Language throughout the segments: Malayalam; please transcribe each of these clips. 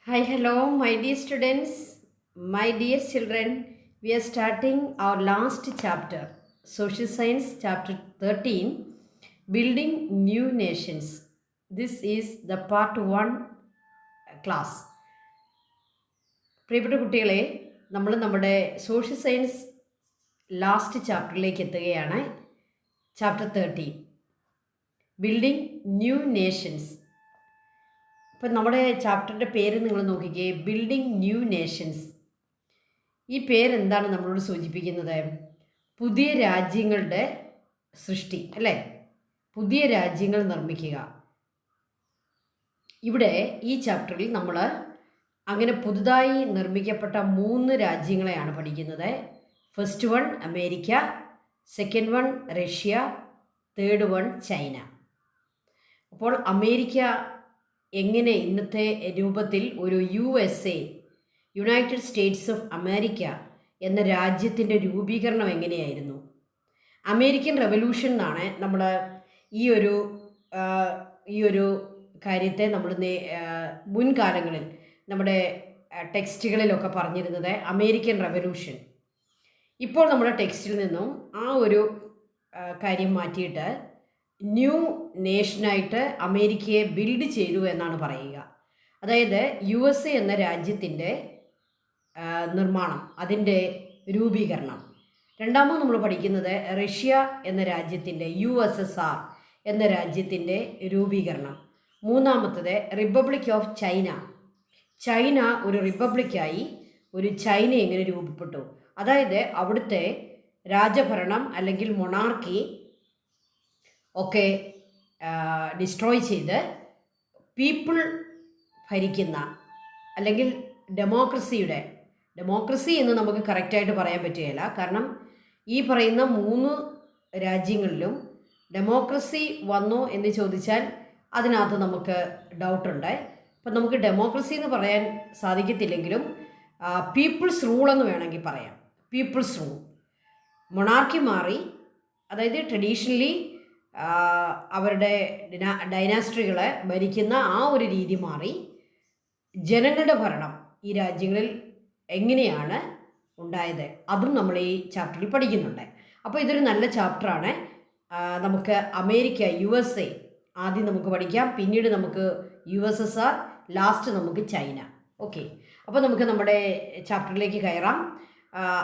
Hi, hello, my dear students, my dear children. We are starting our last chapter, Social Science, chapter 13, Building New Nations. This is the part 1 class. പ്രിയപ്പെട്ട കുട്ടികളെ, നമ്മൾ നമ്മുടെ സോഷ്യൽ സയൻസ് ലാസ്റ്റ് ചാപ്റ്ററിലേക്ക് എത്തുകയാണ്. Chapter 13, building new Nations. ഇപ്പം നമ്മുടെ ചാപ്റ്ററിൻ്റെ പേര് നിങ്ങൾ നോക്കിക്കേ, ബിൽഡിംഗ് ന്യൂ നേഷൻസ്. ഈ പേരെന്താണ് നമ്മളോട് സൂചിപ്പിക്കുന്നത്? പുതിയ രാജ്യങ്ങളുടെ സൃഷ്ടി, അല്ലേ? പുതിയ രാജ്യങ്ങൾ നിർമ്മിക്കുക. ഇവിടെ ഈ ചാപ്റ്ററിൽ നമ്മൾ അങ്ങനെ പുതുതായി നിർമ്മിക്കപ്പെട്ട 3 രാജ്യങ്ങളെയാണ് പഠിക്കുന്നത്. First one America, second one Russia, third one China. അപ്പോൾ അമേരിക്ക എങ്ങനെ ഇന്നത്തെ രൂപത്തിൽ ഒരു USA, United States of America എന്ന രാജ്യത്തിൻ്റെ രൂപീകരണം എങ്ങനെയായിരുന്നു? അമേരിക്കൻ റെവല്യൂഷൻ എന്നാണ് നമ്മൾ ഈ ഒരു കാര്യത്തെ നമ്മൾ മുൻകാലങ്ങളിൽ നമ്മുടെ ടെക്സ്റ്റുകളിലൊക്കെ പറഞ്ഞിരുന്നത് അമേരിക്കൻ റെവല്യൂഷൻ. ഇപ്പോൾ നമ്മുടെ ടെക്സ്റ്റിൽ നിന്നും ആ ഒരു കാര്യം മാറ്റിയിട്ട് ന്യൂ നേഷനായിട്ട് അമേരിക്കയെ ബിൽഡ് ചെയ്തു എന്നാണ് പറയുക. അതായത് USA എന്ന രാജ്യത്തിൻ്റെ നിർമ്മാണം, അതിൻ്റെ രൂപീകരണം. രണ്ടാമത് നമ്മൾ പഠിക്കുന്നത് റഷ്യ എന്ന രാജ്യത്തിൻ്റെ, USSR എന്ന രാജ്യത്തിൻ്റെ രൂപീകരണം. മൂന്നാമത്തത് റിപ്പബ്ലിക് ഓഫ് ചൈന. ചൈന ഒരു റിപ്പബ്ലിക്കായി, ഒരു ചൈന എങ്ങനെ രൂപപ്പെട്ടു, അതായത് അവിടുത്തെ രാജഭരണം അല്ലെങ്കിൽ മൊണാർക്കി ഒക്കെ ഡിസ്ട്രോയ് ചെയ്ത് പീപ്പിൾ ഭരിക്കുന്ന, അല്ലെങ്കിൽ ഡെമോക്രസി എന്ന് നമുക്ക് കറക്റ്റായിട്ട് പറയാൻ പറ്റുകയില്ല. കാരണം ഈ പറയുന്ന 3 രാജ്യങ്ങളിലും ഡെമോക്രസി വന്നോ എന്ന് ചോദിച്ചാൽ അതിനകത്ത് നമുക്ക് ഡൗട്ടുണ്ട്. അപ്പം നമുക്ക് ഡെമോക്രസി എന്ന് പറയാൻ സാധിക്കത്തില്ലെങ്കിലും പീപ്പിൾസ് റൂൾ എന്ന് വേണമെങ്കിൽ പറയാം. People's rule. മൊണാർക്കി മാറി, അതായത് ട്രഡീഷണലി അവരുടെ ഡൈനാസ്ട്രികളെ ഭരിക്കുന്ന ആ ഒരു രീതി മാറി. ജനങ്ങളുടെ ഭരണം ഈ രാജ്യങ്ങളിൽ എങ്ങനെയാണ് ഉണ്ടായത്, അതും നമ്മൾ ഈ ചാപ്റ്ററിൽ പഠിക്കുന്നുണ്ട്. അപ്പോൾ ഇതൊരു നല്ല ചാപ്റ്ററാണ്. നമുക്ക് അമേരിക്ക, USA ആദ്യം നമുക്ക് പഠിക്കാം, പിന്നീട് നമുക്ക് USSR, ലാസ്റ്റ് നമുക്ക് ചൈന. ഓക്കെ, അപ്പോൾ നമുക്ക് നമ്മുടെ ചാപ്റ്ററിലേക്ക് കയറാം.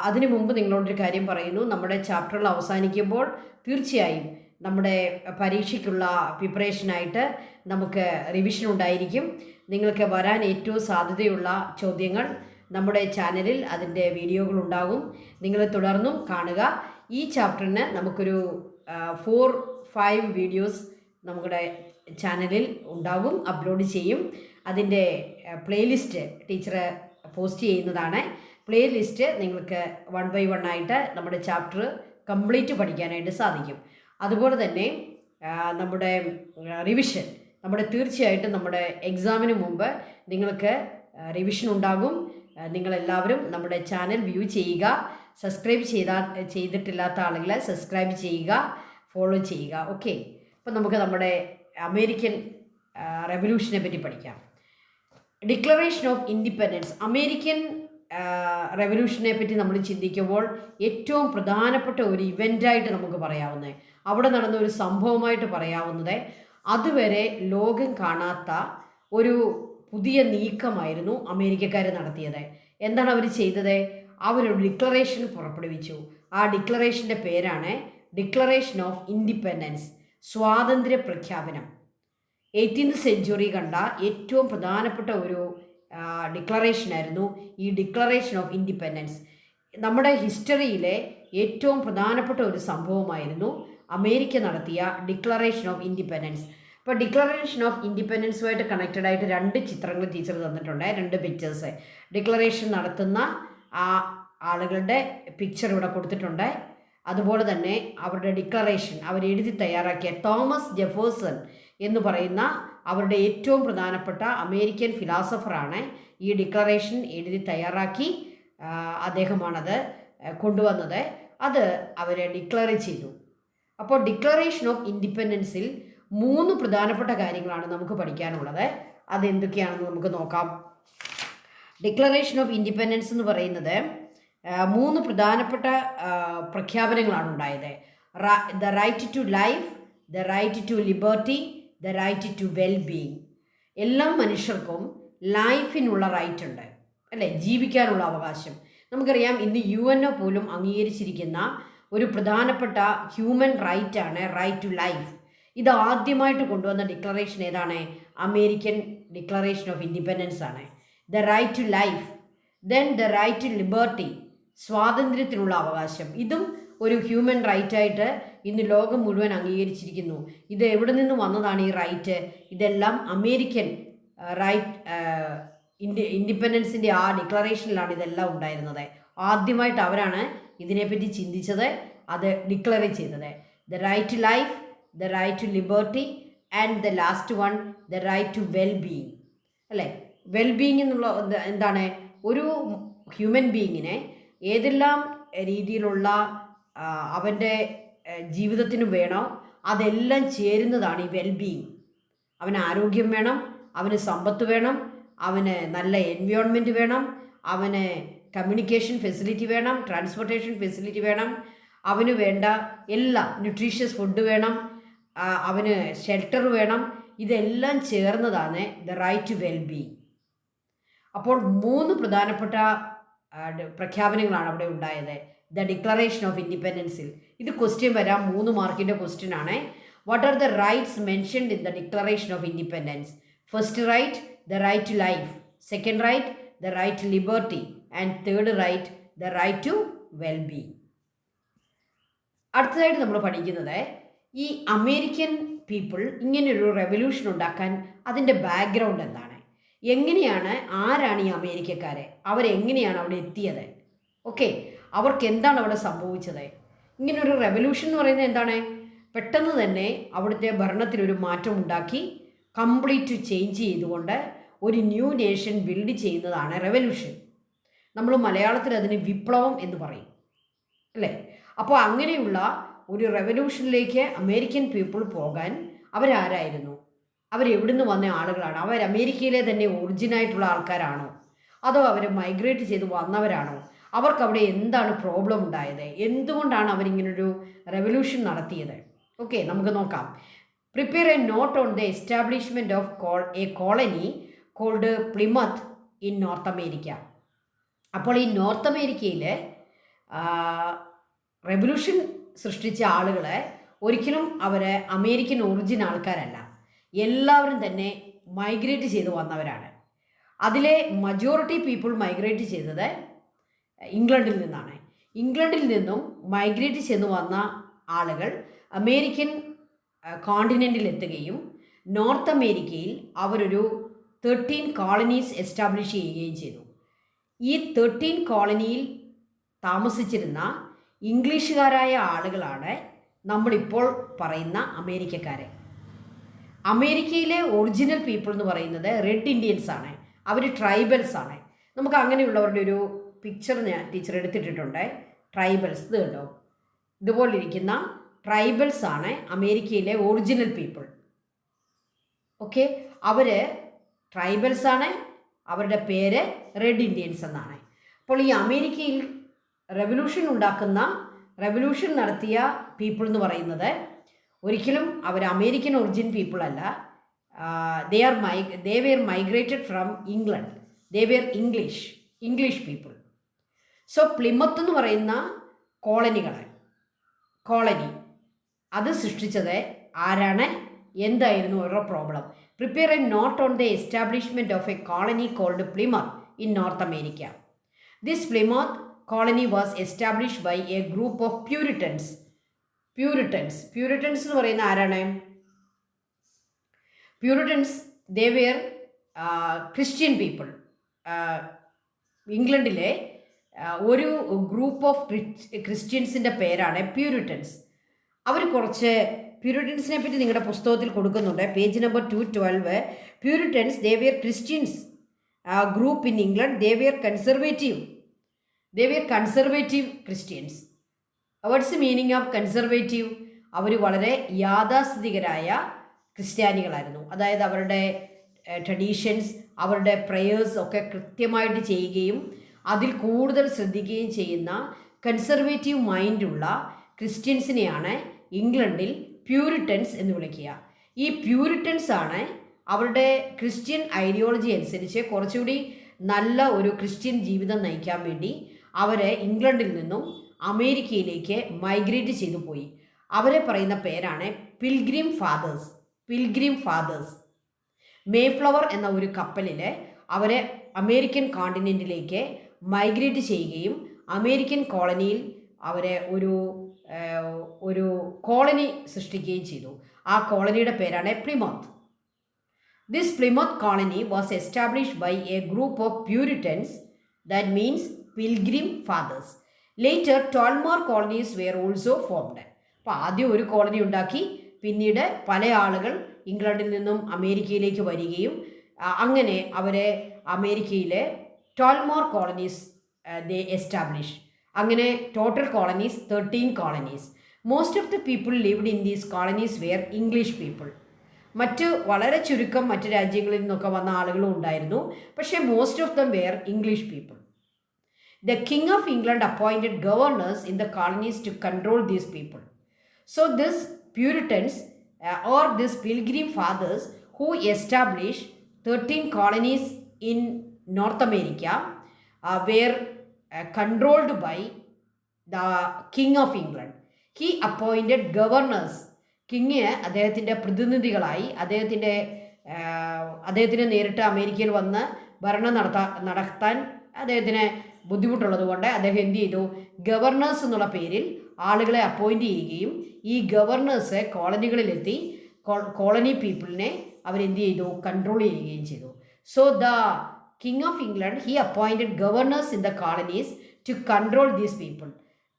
അതിനു മുമ്പ് നിങ്ങളോടൊരു കാര്യം പറയുന്നു. നമ്മുടെ ചാപ്റ്ററിൽ അവസാനിക്കുമ്പോൾ തീർച്ചയായും നമ്മുടെ പരീക്ഷയ്ക്കുള്ള പ്രിപ്പറേഷനായിട്ട് നമുക്ക് റിവിഷൻ ഉണ്ടായിരിക്കും. നിങ്ങൾക്ക് വരാൻ ഏറ്റവും സാധ്യതയുള്ള ചോദ്യങ്ങൾ നമ്മുടെ ചാനലിൽ അതിൻ്റെ വീഡിയോകളുണ്ടാകും. നിങ്ങൾ തുടർന്നും കാണുക. ഈ ചാപ്റ്ററിന് നമുക്കൊരു 4-5 വീഡിയോസ് നമ്മുടെ ചാനലിൽ ഉണ്ടാകും, അപ്ലോഡ് ചെയ്യും. അതിൻ്റെ പ്ലേലിസ്റ്റ് ടീച്ചർ പോസ്റ്റ് ചെയ്യുന്നതാണ്. പ്ലേലിസ്റ്റ് നിങ്ങൾക്ക് 1 by 1 ആയിട്ട് നമ്മുടെ ചാപ്റ്റർ കംപ്ലീറ്റ് പഠിക്കാനായിട്ട് സാധിക്കും. അതുപോലെ തന്നെ നമ്മുടെ റിവിഷൻ, തീർച്ചയായിട്ടും നമ്മുടെ എക്സാമിന് മുമ്പ് നിങ്ങൾക്ക് റിവിഷൻ ഉണ്ടാകും. നിങ്ങളെല്ലാവരും നമ്മുടെ ചാനൽ വ്യൂ ചെയ്യുക. സബ്സ്ക്രൈബ് ചെയ്തിട്ടില്ലാത്ത ആളുകൾ സബ്സ്ക്രൈബ് ചെയ്യുക, ഫോളോ ചെയ്യുക. ഓക്കെ, അപ്പം നമുക്ക് നമ്മുടെ അമേരിക്കൻ റെവല്യൂഷനെ പറ്റി പഠിക്കാം. Declaration of independence. അമേരിക്കൻ റെവല്യൂഷനെ പറ്റി നമ്മൾ ചിന്തിക്കുമ്പോൾ ഏറ്റവും പ്രധാനപ്പെട്ട ഒരു ഇവൻ്റായിട്ട് നമുക്ക് പറയാവുന്നത്, അവിടെ നടന്ന ഒരു സംഭവമായിട്ട് പറയാവുന്നത്, അതുവരെ ലോകം കാണാത്ത ഒരു പുതിയ നീക്കമായിരുന്നു അമേരിക്കക്കാർ നടത്തിയത്. എന്താണ് അവർ ചെയ്തത്? അവരൊരു ഡിക്ലറേഷൻ പുറപ്പെടുവിച്ചു. ആ ഡിക്ലറേഷൻ്റെ പേരാണ് ഡിക്ലറേഷൻ ഓഫ് ഇൻഡിപെൻഡൻസ്, സ്വാതന്ത്ര്യ പ്രഖ്യാപനം. 18th സെഞ്ച്വറി കണ്ട ഏറ്റവും പ്രധാനപ്പെട്ട ഒരു ഡിക്ലറേഷനായിരുന്നു ഈ ഡിക്ലറേഷൻ ഓഫ് ഇൻഡിപെൻഡൻസ്. നമ്മുടെ ഹിസ്റ്ററിയിലെ ഏറ്റവും പ്രധാനപ്പെട്ട ഒരു സംഭവമായിരുന്നു അമേരിക്ക നടത്തിയ ഡിക്ലറേഷൻ ഓഫ് ഇൻഡിപെൻഡൻസ്. ഇപ്പോൾ ഡിക്ലറേഷൻ ഓഫ് ഇൻഡിപെൻഡൻസുമായിട്ട് കണക്റ്റഡ് ആയിട്ട് 2 ചിത്രങ്ങൾ ടീച്ചർ തന്നിട്ടുണ്ട്, 2 പിക്ചേഴ്സ്. ഡിക്ലറേഷൻ നടത്തുന്ന ആ ആളുകളുടെ പിക്ചർ ഇവിടെ കൊടുത്തിട്ടുണ്ട്. അതുപോലെ തന്നെ അവരുടെ ഡിക്ലറേഷൻ അവരെഴുതി തയ്യാറാക്കിയ തോമസ് ജെഫേഴ്സൺ എന്ന് പറയുന്ന അവരുടെ ഏറ്റവും പ്രധാനപ്പെട്ട അമേരിക്കൻ ഫിലോസഫറാണ് ഈ ഡിക്ലറേഷൻ എഴുതി തയ്യാറാക്കി. അദ്ദേഹമാണത് കൊണ്ടുവന്നത്. അത് അവരെ ഡിക്ലെയർ ചെയ്തു. അപ്പോൾ ഡിക്ലറേഷൻ ഓഫ് ഇൻഡിപെൻഡൻസിൽ 3 പ്രധാനപ്പെട്ട കാര്യങ്ങളാണ് നമുക്ക് പഠിക്കാനുള്ളത്. അതെന്തൊക്കെയാണെന്ന് നമുക്ക് നോക്കാം. ഡിക്ലറേഷൻ ഓഫ് ഇൻഡിപെൻഡൻസ് എന്ന് പറയുന്നത് മൂന്ന് പ്രധാനപ്പെട്ട പ്രഖ്യാപനങ്ങളാണ് ഉണ്ടായത്. The right to life, the right to liberty, the right to well being. എല്ലാ മനുഷ്യർക്കും ലൈഫിനുള്ള റൈറ്റ് ഉണ്ട്, അല്ലേ? ജീവിക്കാനുള്ള അവകാശം. നമുക്കറിയാം, ഇന്ന് UN പോലും അംഗീകരിച്ചിരിക്കുന്ന ഒരു പ്രധാനപ്പെട്ട ഹ്യൂമൻ റൈറ്റാണ് റൈറ്റ് ടു ലൈഫ്. ഇത് ആദ്യമായിട്ട് കൊണ്ടുവന്ന ഡിക്ലറേഷൻ ഏതാണ്? അമേരിക്കൻ ഡിക്ലറേഷൻ ഓഫ് ഇൻഡിപെൻഡൻസ് ആണ്. The right to life, then the right to liberty, സ്വാതന്ത്ര്യത്തിനുള്ള അവകാശം. ഇതും ഒരു ഹ്യൂമൻ റൈറ്റായിട്ട് ഇന്ന് ലോകം മുഴുവൻ അംഗീകരിച്ചിരിക്കുന്നു. ഇത് എവിടെ നിന്ന് വന്നതാണ് ഈ റൈറ്റ്? ഇതെല്ലാം അമേരിക്കൻ റൈറ്റ് ഇൻഡിപെൻഡൻസിൻ്റെ ആ ഡിക്ലറേഷനിലാണ് ഇതെല്ലാം ഉണ്ടായിരുന്നത്. ആദ്യമായിട്ട് അവരാണ് ഇതിനെപ്പറ്റി ചിന്തിച്ചത്, അത് ഡിക്ലെയർ ചെയ്തത്. The right to life, the right to liberty and the last one the right to well being, അല്ലേ? വെൽ ബീയിങ് എന്നുള്ള എന്താണ്? ഒരു ഹ്യൂമൻ ബീയിങ്ങിനെ ഏതെല്ലാം രീതിയിലുള്ള അവൻ്റെ ജീവിതത്തിന് വേണോ അതെല്ലാം ചേരുന്നതാണ് ഈ വെൽ ബീയിങ്. അവന് ആരോഗ്യം വേണം, അവന് സമ്പത്ത് വേണം, അവന് നല്ല എൻവയോൺമെൻറ്റ് വേണം, അവന് കമ്മ്യൂണിക്കേഷൻ ഫെസിലിറ്റി വേണം, ട്രാൻസ്പോർട്ടേഷൻ ഫെസിലിറ്റി വേണം, അവന് വേണ്ട എല്ലാം, ന്യൂട്രീഷ്യസ് ഫുഡ് വേണം, അവന് ഷെൽട്ടർ വേണം. ഇതെല്ലാം ചേർന്നതാണ് the right to well being. അപ്പോൾ മൂന്ന് പ്രധാനപ്പെട്ട പ്രഖ്യാപനങ്ങളാണ് അവിടെ ഉണ്ടായത് ദ ഡിക്ലറേഷൻ ഓഫ് ഇൻഡിപെൻഡൻസിൽ. ഇത് ക്വസ്റ്റ്യൻ വരാം, 3 മാർക്കിൻ്റെ ക്വസ്റ്റ്യൻ ആണ്. What are the rights mentioned in the Declaration of Independence? First right the right to life, second right the right to liberty and third right the right to well being. അടുത്തതായിട്ട് നമ്മൾ പഠിക്കുന്നത് ഈ അമേരിക്കൻ പീപ്പിൾ ഇങ്ങനെയൊരു റെവല്യൂഷൻ ഉണ്ടാക്കാൻ അതിൻ്റെ ബാക്ക്ഗ്രൗണ്ട് എന്താണ്, എങ്ങനെയാണ്, ആരാണ് ഈ അമേരിക്കക്കാരെ, അവരെങ്ങനെയാണ് അവിടെ എത്തിയത്, ഓക്കെ, അവർക്ക് എന്താണ് അവിടെ സംഭവിച്ചത്? ഇങ്ങനൊരു റെവല്യൂഷൻ എന്ന് പറയുന്നത് എന്താണ്? പെട്ടെന്ന് തന്നെ അവിടുത്തെ ഭരണത്തിലൊരു മാറ്റം ഉണ്ടാക്കി കംപ്ലീറ്റ് ചേഞ്ച് ചെയ്തുകൊണ്ട് ഒരു ന്യൂ നേഷൻ ബിൽഡ് ചെയ്യുന്നതാണ് റെവല്യൂഷൻ. നമ്മൾ മലയാളത്തിൽ അതിന് വിപ്ലവം എന്ന് പറയും, അല്ലേ? അപ്പോൾ അങ്ങനെയുള്ള ഒരു റെവല്യൂഷനിലേക്ക് അമേരിക്കൻ പീപ്പിൾ പോകാൻ അവരാരായിരുന്നു? അവരെവിടുന്ന് വന്ന ആളുകളാണ്? അവർ അമേരിക്കയിലെ തന്നെ ഒറിജിനായിട്ടുള്ള ആൾക്കാരാണോ, അതോ അവർ മൈഗ്രേറ്റ് ചെയ്ത് വന്നവരാണോ? അവർക്കവിടെ എന്താണ് പ്രോബ്ലം ഉണ്ടായത്? എന്തുകൊണ്ടാണ് അവരിങ്ങനൊരു റെവല്യൂഷൻ നടത്തിയത്? ഓക്കെ, നമുക്ക് നോക്കാം. Prepare a note on the establishment of a colony called Plymouth in North America. അപ്പോൾ ഈ നോർത്ത് അമേരിക്കയിൽ റെവല്യൂഷൻ സൃഷ്ടിച്ച ആളുകളെ ഒരിക്കലും അവർ അമേരിക്കൻ ഒറിജിൻ ആൾക്കാരല്ല, എല്ലാവരും തന്നെ മൈഗ്രേറ്റ് ചെയ്ത് വന്നവരാണ്. അതിലെ മജോറിറ്റി പീപ്പിൾ മൈഗ്രേറ്റ് ചെയ്തത് ഇംഗ്ലണ്ടിൽ നിന്നാണ്. ഇംഗ്ലണ്ടിൽ നിന്നും മൈഗ്രേറ്റ് ചെയ്ത് വന്ന ആളുകൾ അമേരിക്കൻ കോണ്ടിനെൻറ്റിൽ എത്തുകയും നോർത്ത് അമേരിക്കയിൽ അവരൊരു 13 കോളനീസ് എസ്റ്റാബ്ലിഷ് ചെയ്യുകയും ചെയ്തു. ഈ 13 കോളനിയിൽ താമസിച്ചിരുന്ന ഇംഗ്ലീഷുകാരായ ആളുകളാണ് നമ്മളിപ്പോൾ പറയുന്ന അമേരിക്കക്കാരെ. അമേരിക്കയിലെ ഒറിജിനൽ പീപ്പിൾ എന്ന് പറയുന്നത് റെഡ് ഇന്ത്യൻസ് ആണ്, അവർ ട്രൈബൽസ് ആണ്. നമുക്ക് അങ്ങനെയുള്ളവരുടെ ഒരു പിക്ചർ ഞാൻ ടീച്ചർ എടുത്തിട്ടുണ്ട്. ട്രൈബൽസ്, ഇത് കണ്ടോ, ഇതുപോലിരിക്കുന്ന ട്രൈബൽസ് ആണ് അമേരിക്കയിലെ ഒറിജിനൽ പീപ്പിൾ. ഓക്കെ, അവർ ട്രൈബൽസ് ആണ്, അവരുടെ പേര് റെഡ് ഇന്ത്യൻസ് എന്നാണ്. അപ്പോൾ ഈ അമേരിക്കയിൽ റെവല്യൂഷൻ നടത്തിയ പീപ്പിൾ എന്ന് പറയുന്നത് ഒരിക്കലും അവർ അമേരിക്കൻ ഒറിജിൻ പീപ്പിൾ അല്ല. They were migrated from England. They were English people. So Plymouth എന്ന് പറയുന്ന കോളനി അത് സൃഷ്ടിച്ചത് ആരാണ്? എന്തായിരുന്നു അവരുടെ problem? Prepare a note on the establishment of a colony called Plymouth in North America. This Plymouth colony was established by a group of Puritans എന്ന് പറയുന്ന ആരാണ്? Puritans, they were Christian people. ഇംഗ്ലണ്ടിലെ ഒരു ഗ്രൂപ്പ് ഓഫ് ക്രിസ്ത്യൻസിൻ്റെ പേരാണ് പ്യൂരിറ്റൻസ്. അവർ കുറച്ച് പ്യൂരിറ്റൻസിനെ പറ്റി നിങ്ങളുടെ പുസ്തകത്തിൽ കൊടുക്കുന്നുണ്ട്, page number 212. Puritans, they were Christians group in England. They were conservative Christians. What's meaning of conservative? അവർ വളരെ യാഥാസ്ഥിതികരായ ക്രിസ്ത്യാനികളായിരുന്നു. അതായത് അവരുടെ ട്രഡീഷൻസ്, അവരുടെ പ്രേയേഴ്സ് ഒക്കെ കൃത്യമായിട്ട് ചെയ്യുകയും അതിൽ കൂടുതൽ ശ്രദ്ധിക്കുകയും ചെയ്യുന്ന കൺസർവേറ്റീവ് മൈൻഡുള്ള ക്രിസ്ത്യൻസിനെയാണ് ഇംഗ്ലണ്ടിൽ പ്യൂരിറ്റൻസ് എന്ന് വിളിക്കുക. ഈ പ്യൂരിറ്റൻസ് ആണ് അവരുടെ ക്രിസ്ത്യൻ ഐഡിയോളജി അനുസരിച്ച് കുറച്ചുകൂടി നല്ല ഒരു ക്രിസ്ത്യൻ ജീവിതം നയിക്കാൻ വേണ്ടി അവരെ ഇംഗ്ലണ്ടിൽ നിന്നും അമേരിക്കയിലേക്ക് മൈഗ്രേറ്റ് ചെയ്തു പോയി. അവരെ പറയുന്ന പേരാണ് pilgrim fathers. Pilgrim fathers Mayflower എന്ന ഒരു കപ്പലിൽ അവരെ അമേരിക്കൻ കോണ്ടിനെൻറ്റിലേക്ക് മൈഗ്രേറ്റ് ചെയ്യുകയും അമേരിക്കൻ കോളനിയിൽ അവരെ ഒരു കോളനി സൃഷ്ടിക്കുകയും ചെയ്തു. ആ കോളനിയുടെ പേരാണ് Plymouth. This Plymouth colony was established by a group of Puritans, that means pilgrim fathers. Later 12 more colonies were also formed. അപ്പോൾ ആദ്യം ഒരു കോളനി ഉണ്ടാക്കി, പിന്നീട് പല ആളുകൾ ഇംഗ്ലണ്ടിൽ നിന്നും അമേരിക്കയിലേക്ക് വരികയും അങ്ങനെ അവരെ അമേരിക്കയിലെ 12 more colonies they established. അങ്ങനെ total colonies 13 colonies. Most of the people lived in these colonies were English people. വളരെ ചുരുക്കം മറ്റ് രാജ്യങ്ങളിൽ നിന്നൊക്കെ വന്ന ആളുകളും ഉണ്ടായിരുന്നു, പക്ഷേ most of them were English people. The King of England appointed governors in the colonies to control these people. So this Puritans or these Pilgrim Fathers who established 13 colonies in North America were controlled by the King of England. He appointed governors. King അദ്ദേഹത്തിൻ്റെ പ്രതിനിധികളായി അദ്ദേഹത്തിന് നേരിട്ട് അമേരിക്കയിൽ വന്ന് ഭരണം നടത്താൻ അദ്ദേഹത്തിന് ബുദ്ധിമുട്ടുള്ളത് കൊണ്ട് അദ്ദേഹം എന്ത് ചെയ്തു, ഗവർണേഴ്സ് എന്നുള്ള പേരിൽ ആളുകളെ അപ്പോയിൻറ്റ് ചെയ്യുകയും ഈ ഗവർണേഴ്സ് കോളനികളിലെത്തി കോളനി പീപ്പിളിനെ അവരെന്ത് ചെയ്തു, കൺട്രോൾ ചെയ്യുകയും ചെയ്തു. So the king of England he appointed governors in the colonies to control these people.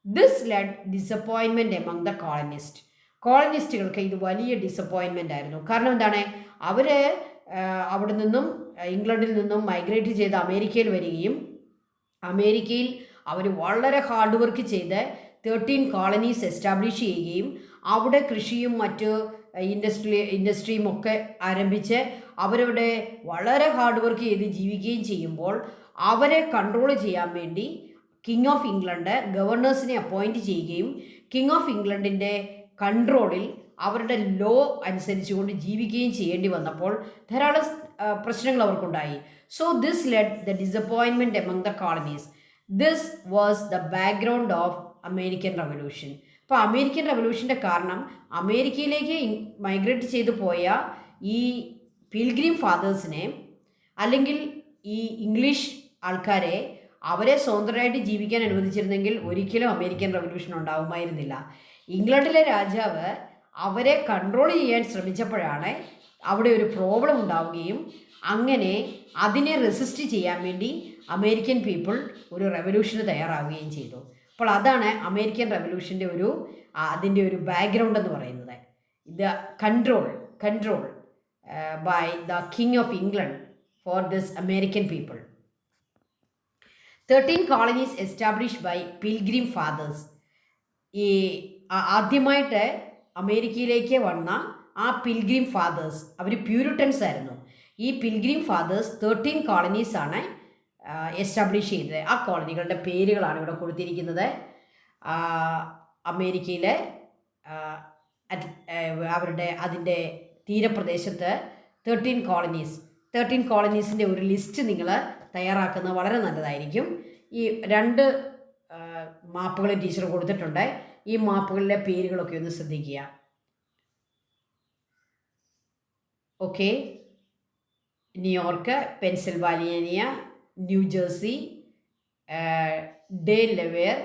This led disappointment among the colonist. കോളനിസ്റ്റുകൾക്ക് ഇത് വലിയ ഡിസപ്പോയിൻമെൻ്റ് ആയിരുന്നു. കാരണം എന്താണ്, അവർ അവിടെ നിന്നും ഇംഗ്ലണ്ടിൽ നിന്നും മൈഗ്രേറ്റ് ചെയ്ത് അമേരിക്കയിൽ വരികയും അമേരിക്കയിൽ അവർ വളരെ ഹാർഡ് വർക്ക് ചെയ്ത് 13 കോളനീസ് എസ്റ്റാബ്ലിഷ് ചെയ്യുകയും അവിടെ കൃഷിയും മറ്റ് ഇൻഡസ്ട്രിയും ഒക്കെ ആരംഭിച്ച് അവരവിടെ വളരെ ഹാർഡ് വർക്ക് ചെയ്ത് ജീവിക്കുകയും ചെയ്യുമ്പോൾ അവരെ കൺട്രോൾ ചെയ്യാൻ വേണ്ടി കിങ് ഓഫ് ഇംഗ്ലണ്ട് ഗവർണേഴ്സിനെ അപ്പോയിൻറ്റ് ചെയ്യുകയും കിങ് ഓഫ് ഇംഗ്ലണ്ടിൻ്റെ കൺട്രോളിൽ അവരുടെ ലോ അനുസരിച്ചുകൊണ്ട് ജീവിക്കുകയും ചെയ്യേണ്ടി വന്നപ്പോൾ ധാരാളം പ്രശ്നങ്ങൾ അവർക്കുണ്ടായി. So this led the disappointment among the colonies. This was the background of American revolution. അപ്പോൾ അമേരിക്കൻ റവല്യൂഷൻ്റെ കാരണം അമേരിക്കയിലേക്ക് മൈഗ്രേറ്റ് ചെയ്തു പോയ ഈ പിൽഗ്രിം ഫാദേഴ്സിനെ അല്ലെങ്കിൽ ഈ ഇംഗ്ലീഷ് ആൾക്കാരെ അവരെ സ്വതന്ത്രമായിട്ട് ജീവിക്കാൻ അനുവദിച്ചിരുന്നെങ്കിൽ ഒരിക്കലും അമേരിക്കൻ റവല്യൂഷൻ ഉണ്ടാവുമായിരുന്നില്ല. ഇംഗ്ലണ്ടിലെ രാജാവ് അവരെ കൺട്രോൾ ചെയ്യാൻ ശ്രമിച്ചപ്പോഴാണ് അവിടെ ഒരു പ്രോബ്ലം ഉണ്ടാവുകയും അങ്ങനെ അതിനെ റെസിസ്റ്റ് ചെയ്യാൻ വേണ്ടി അമേരിക്കൻ പീപ്പിൾ ഒരു റെവല്യൂഷന് തയ്യാറാവുകയും ചെയ്തു. അപ്പോൾ അതാണ് അമേരിക്കൻ റെവല്യൂഷൻ്റെ അതിൻ്റെ ഒരു ബാക്ക്ഗ്രൗണ്ട് എന്ന് പറയുന്നത്. The control by the king of England for this American people. 13 colonies established by Pilgrim Fathers. ഈ ആദ്യമായിട്ട് അമേരിക്കയിലേക്ക് വന്ന ആ പിൽഗ്രിം ഫാദേഴ്സ് അവർ പ്യൂരിറ്റൻസ് ആയിരുന്നു. ഈ പിൽഗ്രിം ഫാദേഴ്സ് 13 colonies ആണ് എസ്റ്റാബ്ലിഷ് ചെയ്തത്. ആ കോളനികളുടെ പേരുകളാണ് ഇവിടെ കൊടുത്തിരിക്കുന്നത്. അമേരിക്കയിലെ അതിൻ്റെ തീരപ്രദേശത്ത് 13 കോളനീസിൻ്റെ ഒരു ലിസ്റ്റ് നിങ്ങൾ തയ്യാറാക്കുന്നത് വളരെ നല്ലതായിരിക്കും. ഈ 2 മാപ്പുകൾ ടീച്ചർ കൊടുത്തിട്ടുണ്ട്. ഈ മാപ്പുകളിലെ പേരുകളൊക്കെ ഒന്ന് ശ്രദ്ധിക്കുക. Okay, New York, Pennsylvania, New Jersey, Delaware,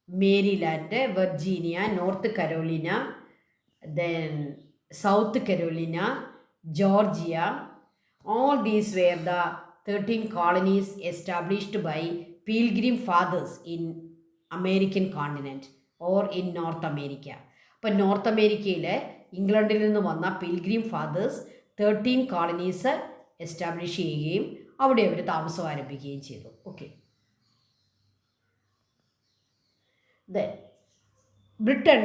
Maryland, Virginia, North Carolina, then South Carolina, Georgia. All these were the 13 colonies established by Pilgrim Fathers in American continent or in North America. അപ്പോൾ നോർത്ത് അമേരിക്കയിൽ ഇംഗ്ലണ്ടിൽ നിന്ന് വന്ന പിൽഗ്രിം ഫാദേഴ്സ് 13 colonies എസ്റ്റാബ്ലിഷ് ചെയ്യുകയും അവിടെ അവർ താമസം ആരംഭിക്കുകയും ചെയ്തു. ഓക്കെ, ബ്രിട്ടൻ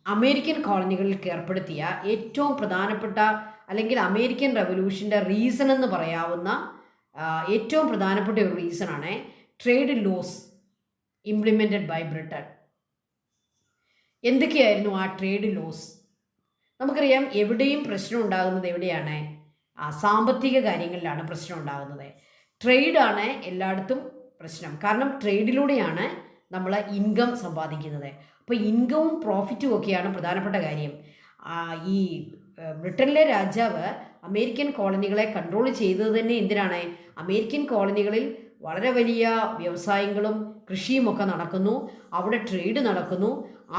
അമേരിക്കൻ കോളനികളിൽ ഏർപ്പെടുത്തിയ ഏറ്റവും പ്രധാനപ്പെട്ട അല്ലെങ്കിൽ അമേരിക്കൻ റെവല്യൂഷൻ്റെ റീസൺ എന്ന് പറയാവുന്ന ഏറ്റവും പ്രധാനപ്പെട്ട ഒരു റീസണാണ് trade laws implemented by Britain. എന്തൊക്കെയായിരുന്നു ആ ട്രേഡ് ലോസ്? നമുക്കറിയാം, എവിടെയും പ്രശ്നം ഉണ്ടാകുന്നത് എവിടെയാണ്? സാമ്പത്തിക കാര്യങ്ങളിലാണ് പ്രശ്നം ഉണ്ടാകുന്നത്. ട്രേഡാണ് എല്ലായിടത്തും പ്രശ്നം. കാരണം ട്രേഡിലൂടെയാണ് നമ്മൾ ഇൻകം സമ്പാദിക്കുന്നത്. അപ്പോൾ ഇൻകവും പ്രോഫിറ്റും ഒക്കെയാണ് പ്രധാനപ്പെട്ട കാര്യം. ഈ ബ്രിട്ടനിലെ രാജാവ് അമേരിക്കൻ കോളനികളെ കൺട്രോൾ ചെയ്തത് തന്നെ എന്തിനാണ്? അമേരിക്കൻ കോളനികളിൽ വളരെ വലിയ വ്യവസായങ്ങളും കൃഷിയുമൊക്കെ നടക്കുന്നു, അവിടെ ട്രേഡ് നടക്കുന്നു.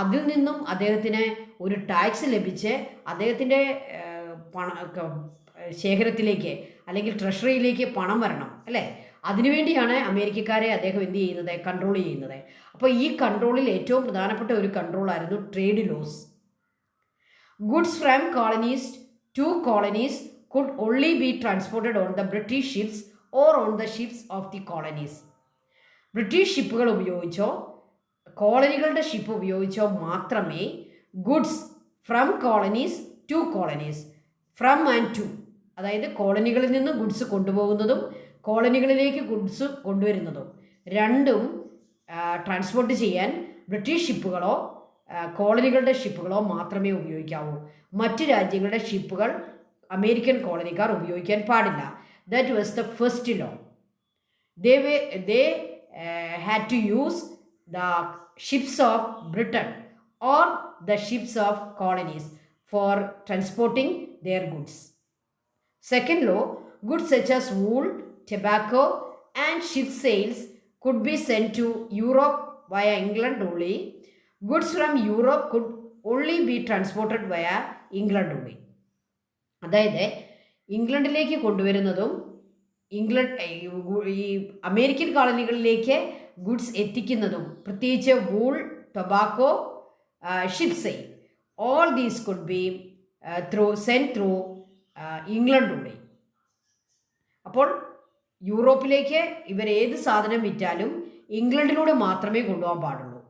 അതിൽ നിന്നും അദ്ദേഹത്തിന് ഒരു ടാക്സ് ലഭിച്ച് അദ്ദേഹത്തിൻ്റെ ശേഖരത്തിലേക്ക് അല്ലെങ്കിൽ ട്രഷറിയിലേക്ക് പണം വരണം, അല്ലേ? അതിനുവേണ്ടിയാണ് അമേരിക്കക്കാരെ അദ്ദേഹം എന്ത് ചെയ്യുന്നത്? കൺട്രോൾ ചെയ്യുന്നത്. അപ്പോൾ ഈ കൺട്രോളിൽ ഏറ്റവും പ്രധാനപ്പെട്ട ഒരു കൺട്രോളായിരുന്നു trade laws. Goods from colonies to colonies could only be transported on the British ships or on the ships of the colonies. British ഷിപ്പുകൾ ഉപയോഗിച്ചോ കോളനികളുടെ ഷിപ്പ് ഉപയോഗിച്ചോ മാത്രമേ goods from colonies to colonies, from and to, അതായത് കോളനികളിൽ നിന്ന് ഗുഡ്സ് കൊണ്ടുപോകുന്നതും കോളനികളിലേക്ക് ഗുഡ്സ് കൊണ്ടുവരുന്നതും രണ്ടും ട്രാൻസ്പോർട്ട് ചെയ്യാൻ ബ്രിട്ടീഷ് ഷിപ്പുകളോ കോളനികളുടെ ഷിപ്പുകളോ മാത്രമേ ഉപയോഗിക്കാവൂ. മറ്റ് രാജ്യങ്ങളുടെ ഷിപ്പുകൾ അമേരിക്കൻ കോളനിക്കാർ ഉപയോഗിക്കാൻ പാടില്ല. That was the first law. They had to use the ships of Britain or the ships of colonies for transporting their goods. Second law, goods such as wool, tobacco and ship sails could be sent to Europe via England only. Goods from Europe could only be transported via England only. അതായത് ഇംഗ്ലണ്ടിലേക്ക് കൊണ്ടുവരുന്നതും ഈ അമേരിക്കൻ കോളനികളിലേക്ക് ഗുഡ്സ് എത്തിക്കുന്നതും, പ്രത്യേകിച്ച് wool, tobacco, ship sail, all these could be send through England only. അപ്പോൾ യൂറോപ്പിലേക്ക് ഇവരേത് സാധനം വിറ്റാലും ഇംഗ്ലണ്ടിലൂടെ മാത്രമേ കൊണ്ടുപോകാൻ പാടുള്ളൂ.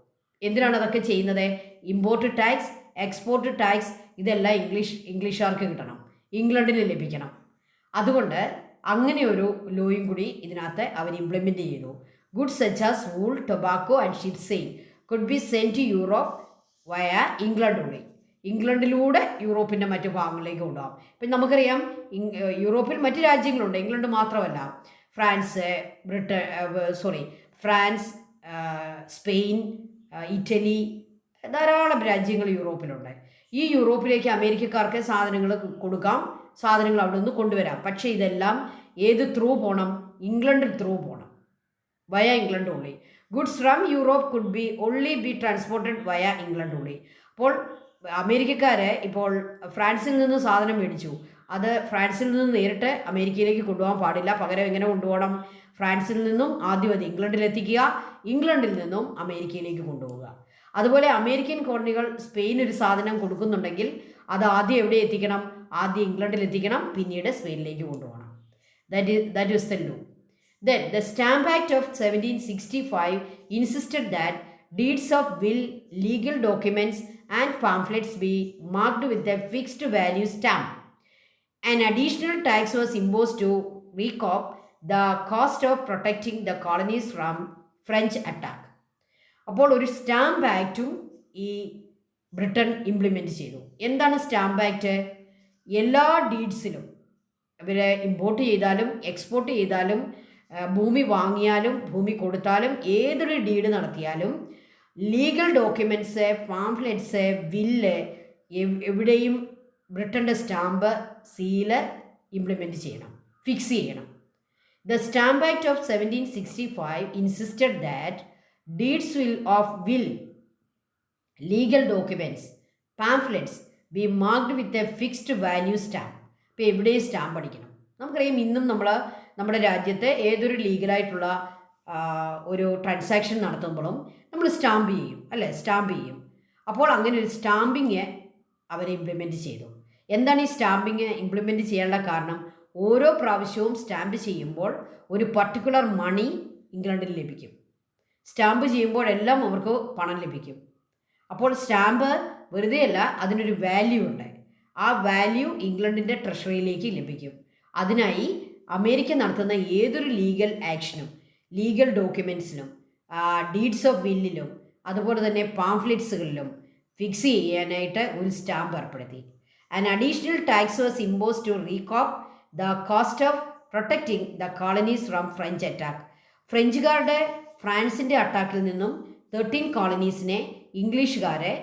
എന്തിനാണ് അതൊക്കെ ചെയ്യുന്നത്? ഇമ്പോർട്ട് ടാക്സ്, എക്സ്പോർട്ട് ടാക്സ് ഇതെല്ലാം ഇംഗ്ലീഷുകാർക്ക് കിട്ടണം, ഇംഗ്ലണ്ടിന് ലഭിക്കണം. അതുകൊണ്ട് അങ്ങനെ ഒരു ലോയും കൂടി ഇതിനകത്ത് അവർ ഇംപ്ലിമെൻ്റ് ചെയ്തു. Goods such as wool, tobacco and ship sail could be send to Europe via England only. ഇംഗ്ലണ്ടിലൂടെ യൂറോപ്പിൻ്റെ മറ്റു ഭാഗങ്ങളിലേക്ക് കൊണ്ടുപോകാം. ഇപ്പം നമുക്കറിയാം, യൂറോപ്പിൽ മറ്റ് രാജ്യങ്ങളുണ്ട്, ഇംഗ്ലണ്ട് മാത്രമല്ല. ഫ്രാൻസ്, സ്പെയിൻ, ഇറ്റലി, ധാരാളം രാജ്യങ്ങൾ യൂറോപ്പിലുണ്ട്. ഈ യൂറോപ്പിലേക്ക് അമേരിക്കക്കാർക്ക് സാധനങ്ങൾ കൊടുക്കാം, സാധനങ്ങൾ അവിടെ നിന്ന് കൊണ്ടുവരാം. പക്ഷേ ഇതെല്ലാം ഏത് ത്രൂ പോകണം? ഇംഗ്ലണ്ടിൽ ത്രൂ പോകണം, വയ ഇംഗ്ലണ്ട് ഉള്ളി. Goods from Europe could be only B transported വയ ഇംഗ്ലണ്ട് ഉള്ളി. അപ്പോൾ അമേരിക്കക്കാർ ഇപ്പോൾ ഫ്രാൻസിൽ നിന്ന് സാധനം മേടിച്ചു, അത് ഫ്രാൻസിൽ നിന്ന് നേരിട്ട് അമേരിക്കയിലേക്ക് കൊണ്ടുപോകാൻ പാടില്ല. പകരം എങ്ങനെ കൊണ്ടുപോകണം? ഫ്രാൻസിൽ നിന്നും ആദ്യം അത് ഇംഗ്ലണ്ടിലെത്തിക്കുക, ഇംഗ്ലണ്ടിൽ നിന്നും അമേരിക്കയിലേക്ക് കൊണ്ടുപോവുക. അതുപോലെ അമേരിക്കൻ കോളനികൾ സ്പെയിൻ ഒരു സാധനം കൊടുക്കുന്നുണ്ടെങ്കിൽ അത് ആദ്യം എവിടെ എത്തിക്കണം? ആദ്യം ഇംഗ്ലണ്ടിൽ എത്തിക്കണം, പിന്നീട് സ്പെയിനിലേക്ക് കൊണ്ടുപോകണം. That is the law. Then the Stamp Act of 1765 insisted that deeds of will, legal documents and pamphlets be marked with a fixed value stamp. An additional tax was imposed to recoup the cost of protecting the colonies from French attack. അപ്പോൾ ഒരു സ്റ്റാമ്പ് ആക്റ്റും ഈ ബ്രിട്ടൻ ഇംപ്ലിമെൻ്റ് ചെയ്തു. എന്താണ് സ്റ്റാമ്പ് ആക്ട്? എല്ലാ ഡീഡ്സിലും, ഇവർ ഇമ്പോർട്ട് ചെയ്താലും എക്സ്പോർട്ട് ചെയ്താലും ഭൂമി വാങ്ങിയാലും ഭൂമി കൊടുത്താലും ഏതൊരു ഡീഡ് നടത്തിയാലും ലീഗൽ ഡോക്യുമെൻറ്റ്സ്, പാംഫ്ലെറ്റ്സ്, വില്ല് എവിടെയും ബ്രിട്ടൻ്റെ സ്റ്റാമ്പ്, സീല് ഇംപ്ലിമെൻ്റ് ചെയ്യണം, ഫിക്സ് ചെയ്യണം. The Stamp Act of 1765 insisted that deeds of will, legal documents, pamphlets be marked with a fixed value stamp. ഇപ്പോൾ എവിടെയും സ്റ്റാമ്പ് അടിക്കണം. നമുക്കറിയാം, ഇന്നും നമ്മുടെ രാജ്യത്ത് ഏതൊരു ലീഗലായിട്ടുള്ള ഒരു ട്രാൻസാക്ഷൻ നടത്തുമ്പോഴും നമ്മൾ സ്റ്റാമ്പ് ചെയ്യും, അല്ലേ? സ്റ്റാമ്പ് ചെയ്യും. അപ്പോൾ അങ്ങനെ ഒരു സ്റ്റാമ്പിങ് അവർ ഇംപ്ലിമെൻറ്റ് ചെയ്തു. എന്താണ് ഈ സ്റ്റാമ്പിങ് ഇംപ്ലിമെൻറ്റ് ചെയ്യാനുള്ള കാരണം? ഓരോ പ്രാവശ്യവും സ്റ്റാമ്പ് ചെയ്യുമ്പോൾ ഒരു പർട്ടിക്കുലർ മണി ഇംഗ്ലണ്ടിൽ ലഭിക്കും. സ്റ്റാമ്പ് ചെയ്യുമ്പോഴെല്ലാം അവർക്ക് പണം ലഭിക്കും. അപ്പോൾ സ്റ്റാമ്പ് വെറുതെയല്ല, അതിനൊരു വാല്യൂ ഉണ്ട്. ആ വാല്യൂ ഇംഗ്ലണ്ടിൻ്റെ ട്രഷറിയിലേക്ക് ലഭിക്കും. അതിനായി അമേരിക്ക നടത്തുന്ന ഏതൊരു ലീഗൽ ആക്ഷനും, ലീഗൽ ഡോക്യുമെൻറ്റ്സിലും, ഡീഡ്സ് ഓഫ് വില്ലിലും അതുപോലെ തന്നെ പാംഫ്ലെറ്റ്സുകളിലും ഫിക്സ് ചെയ്യാനായിട്ട് ഒരു സ്റ്റാമ്പ് ഏർപ്പെടുത്തി. An additional tax was impose to recoup the cost of protecting the colonies from French attack. ഫ്രഞ്ചുകാരുടെ ഫ്രാൻസിൻ്റെ അറ്റാക്കിൽ നിന്നും 13 കോളനീസിനെ ഇംഗ്ലീഷുകാരെ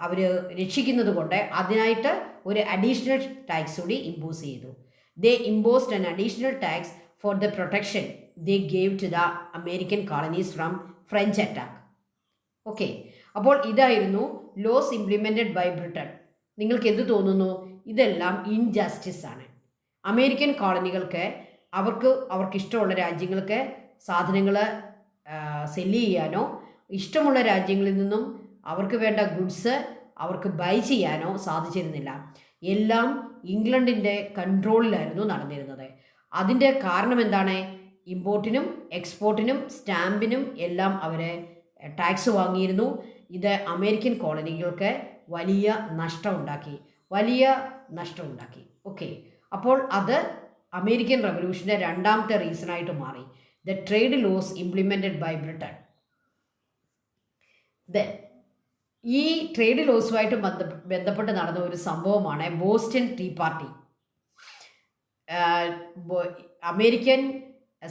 അവർ രക്ഷിക്കുന്നത് കൊണ്ട് അതിനായിട്ട് ഒരു അഡീഷണൽ ടാക്സ് കൂടി ഇമ്പോസ് ചെയ്തു. They imposed an additional tax for the protection they gave to the American colonies from French attack. Okay, അപ്പോൾ ഇതായിരുന്നു ലോസ് ഇംപ്ലിമെൻറ്റഡ് ബൈ ബ്രിട്ടൻ. നിങ്ങൾക്ക് എന്ത് തോന്നുന്നു? ഇതെല്ലാം ഇൻജസ്റ്റിസ് ആണ്. അമേരിക്കൻ കോളനികൾക്ക് അവർക്കിഷ്ടമുള്ള രാജ്യങ്ങൾക്ക് സാധനങ്ങൾ സെല്ല് ചെയ്യാനോ ഇഷ്ടമുള്ള രാജ്യങ്ങളിൽ നിന്നും അവർക്ക് വേണ്ട ഗുഡ്സ് അവർക്ക് ബൈ ചെയ്യാനോ സാധിച്ചിരുന്നില്ല. എല്ലാം ഇംഗ്ലണ്ടിൻ്റെ കൺട്രോളിലായിരുന്നു നടന്നിരുന്നത്. അതിൻ്റെ കാരണം എന്താണ്? ഇമ്പോർട്ടിനും എക്സ്പോർട്ടിനും സ്റ്റാമ്പിനും എല്ലാം അവർ ടാക്സ് വാങ്ങിയിരുന്നു. ഇത് അമേരിക്കൻ കോളനികൾക്ക് വലിയ നഷ്ടമുണ്ടാക്കി. ഓക്കെ, അപ്പോൾ അത് അമേരിക്കൻ റവല്യൂഷൻ്റെ രണ്ടാമത്തെ റീസണായിട്ട് മാറി. The trade laws implemented by Britain. ഈ ട്രേഡ് ലോസുമായിട്ട് ബന്ധപ്പെട്ട് നടന്ന ഒരു സംഭവമാണ് ബോസ്റ്റൺ ടീ പാർട്ടി. അമേരിക്കൻ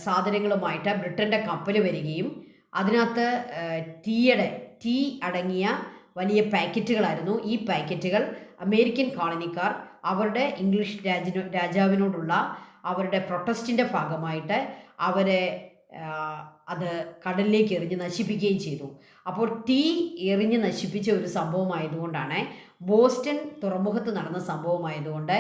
സാധനങ്ങളുമായിട്ട് ബ്രിട്ടൻ്റെ കപ്പൽ വരികയും അതിനകത്ത് ടീ അടങ്ങിയ വലിയ പാക്കറ്റുകളായിരുന്നു. ഈ പാക്കറ്റുകൾ അമേരിക്കൻ കോളനിക്കാർ അവരുടെ ഇംഗ്ലീഷ് രാജാവിനോടുള്ള അവരുടെ പ്രൊട്ടസ്റ്റിൻ്റെ ഭാഗമായിട്ട് അവരെ അത് കടലിലേക്ക് എറിഞ്ഞ് നശിപ്പിക്കുകയും ചെയ്തു. അപ്പോൾ ടീ എറിഞ്ഞ് നശിപ്പിച്ച ഒരു സംഭവമായതുകൊണ്ടാണ്, ബോസ്റ്റൺ തുറമുഖത്ത് നടന്ന സംഭവമായതുകൊണ്ട്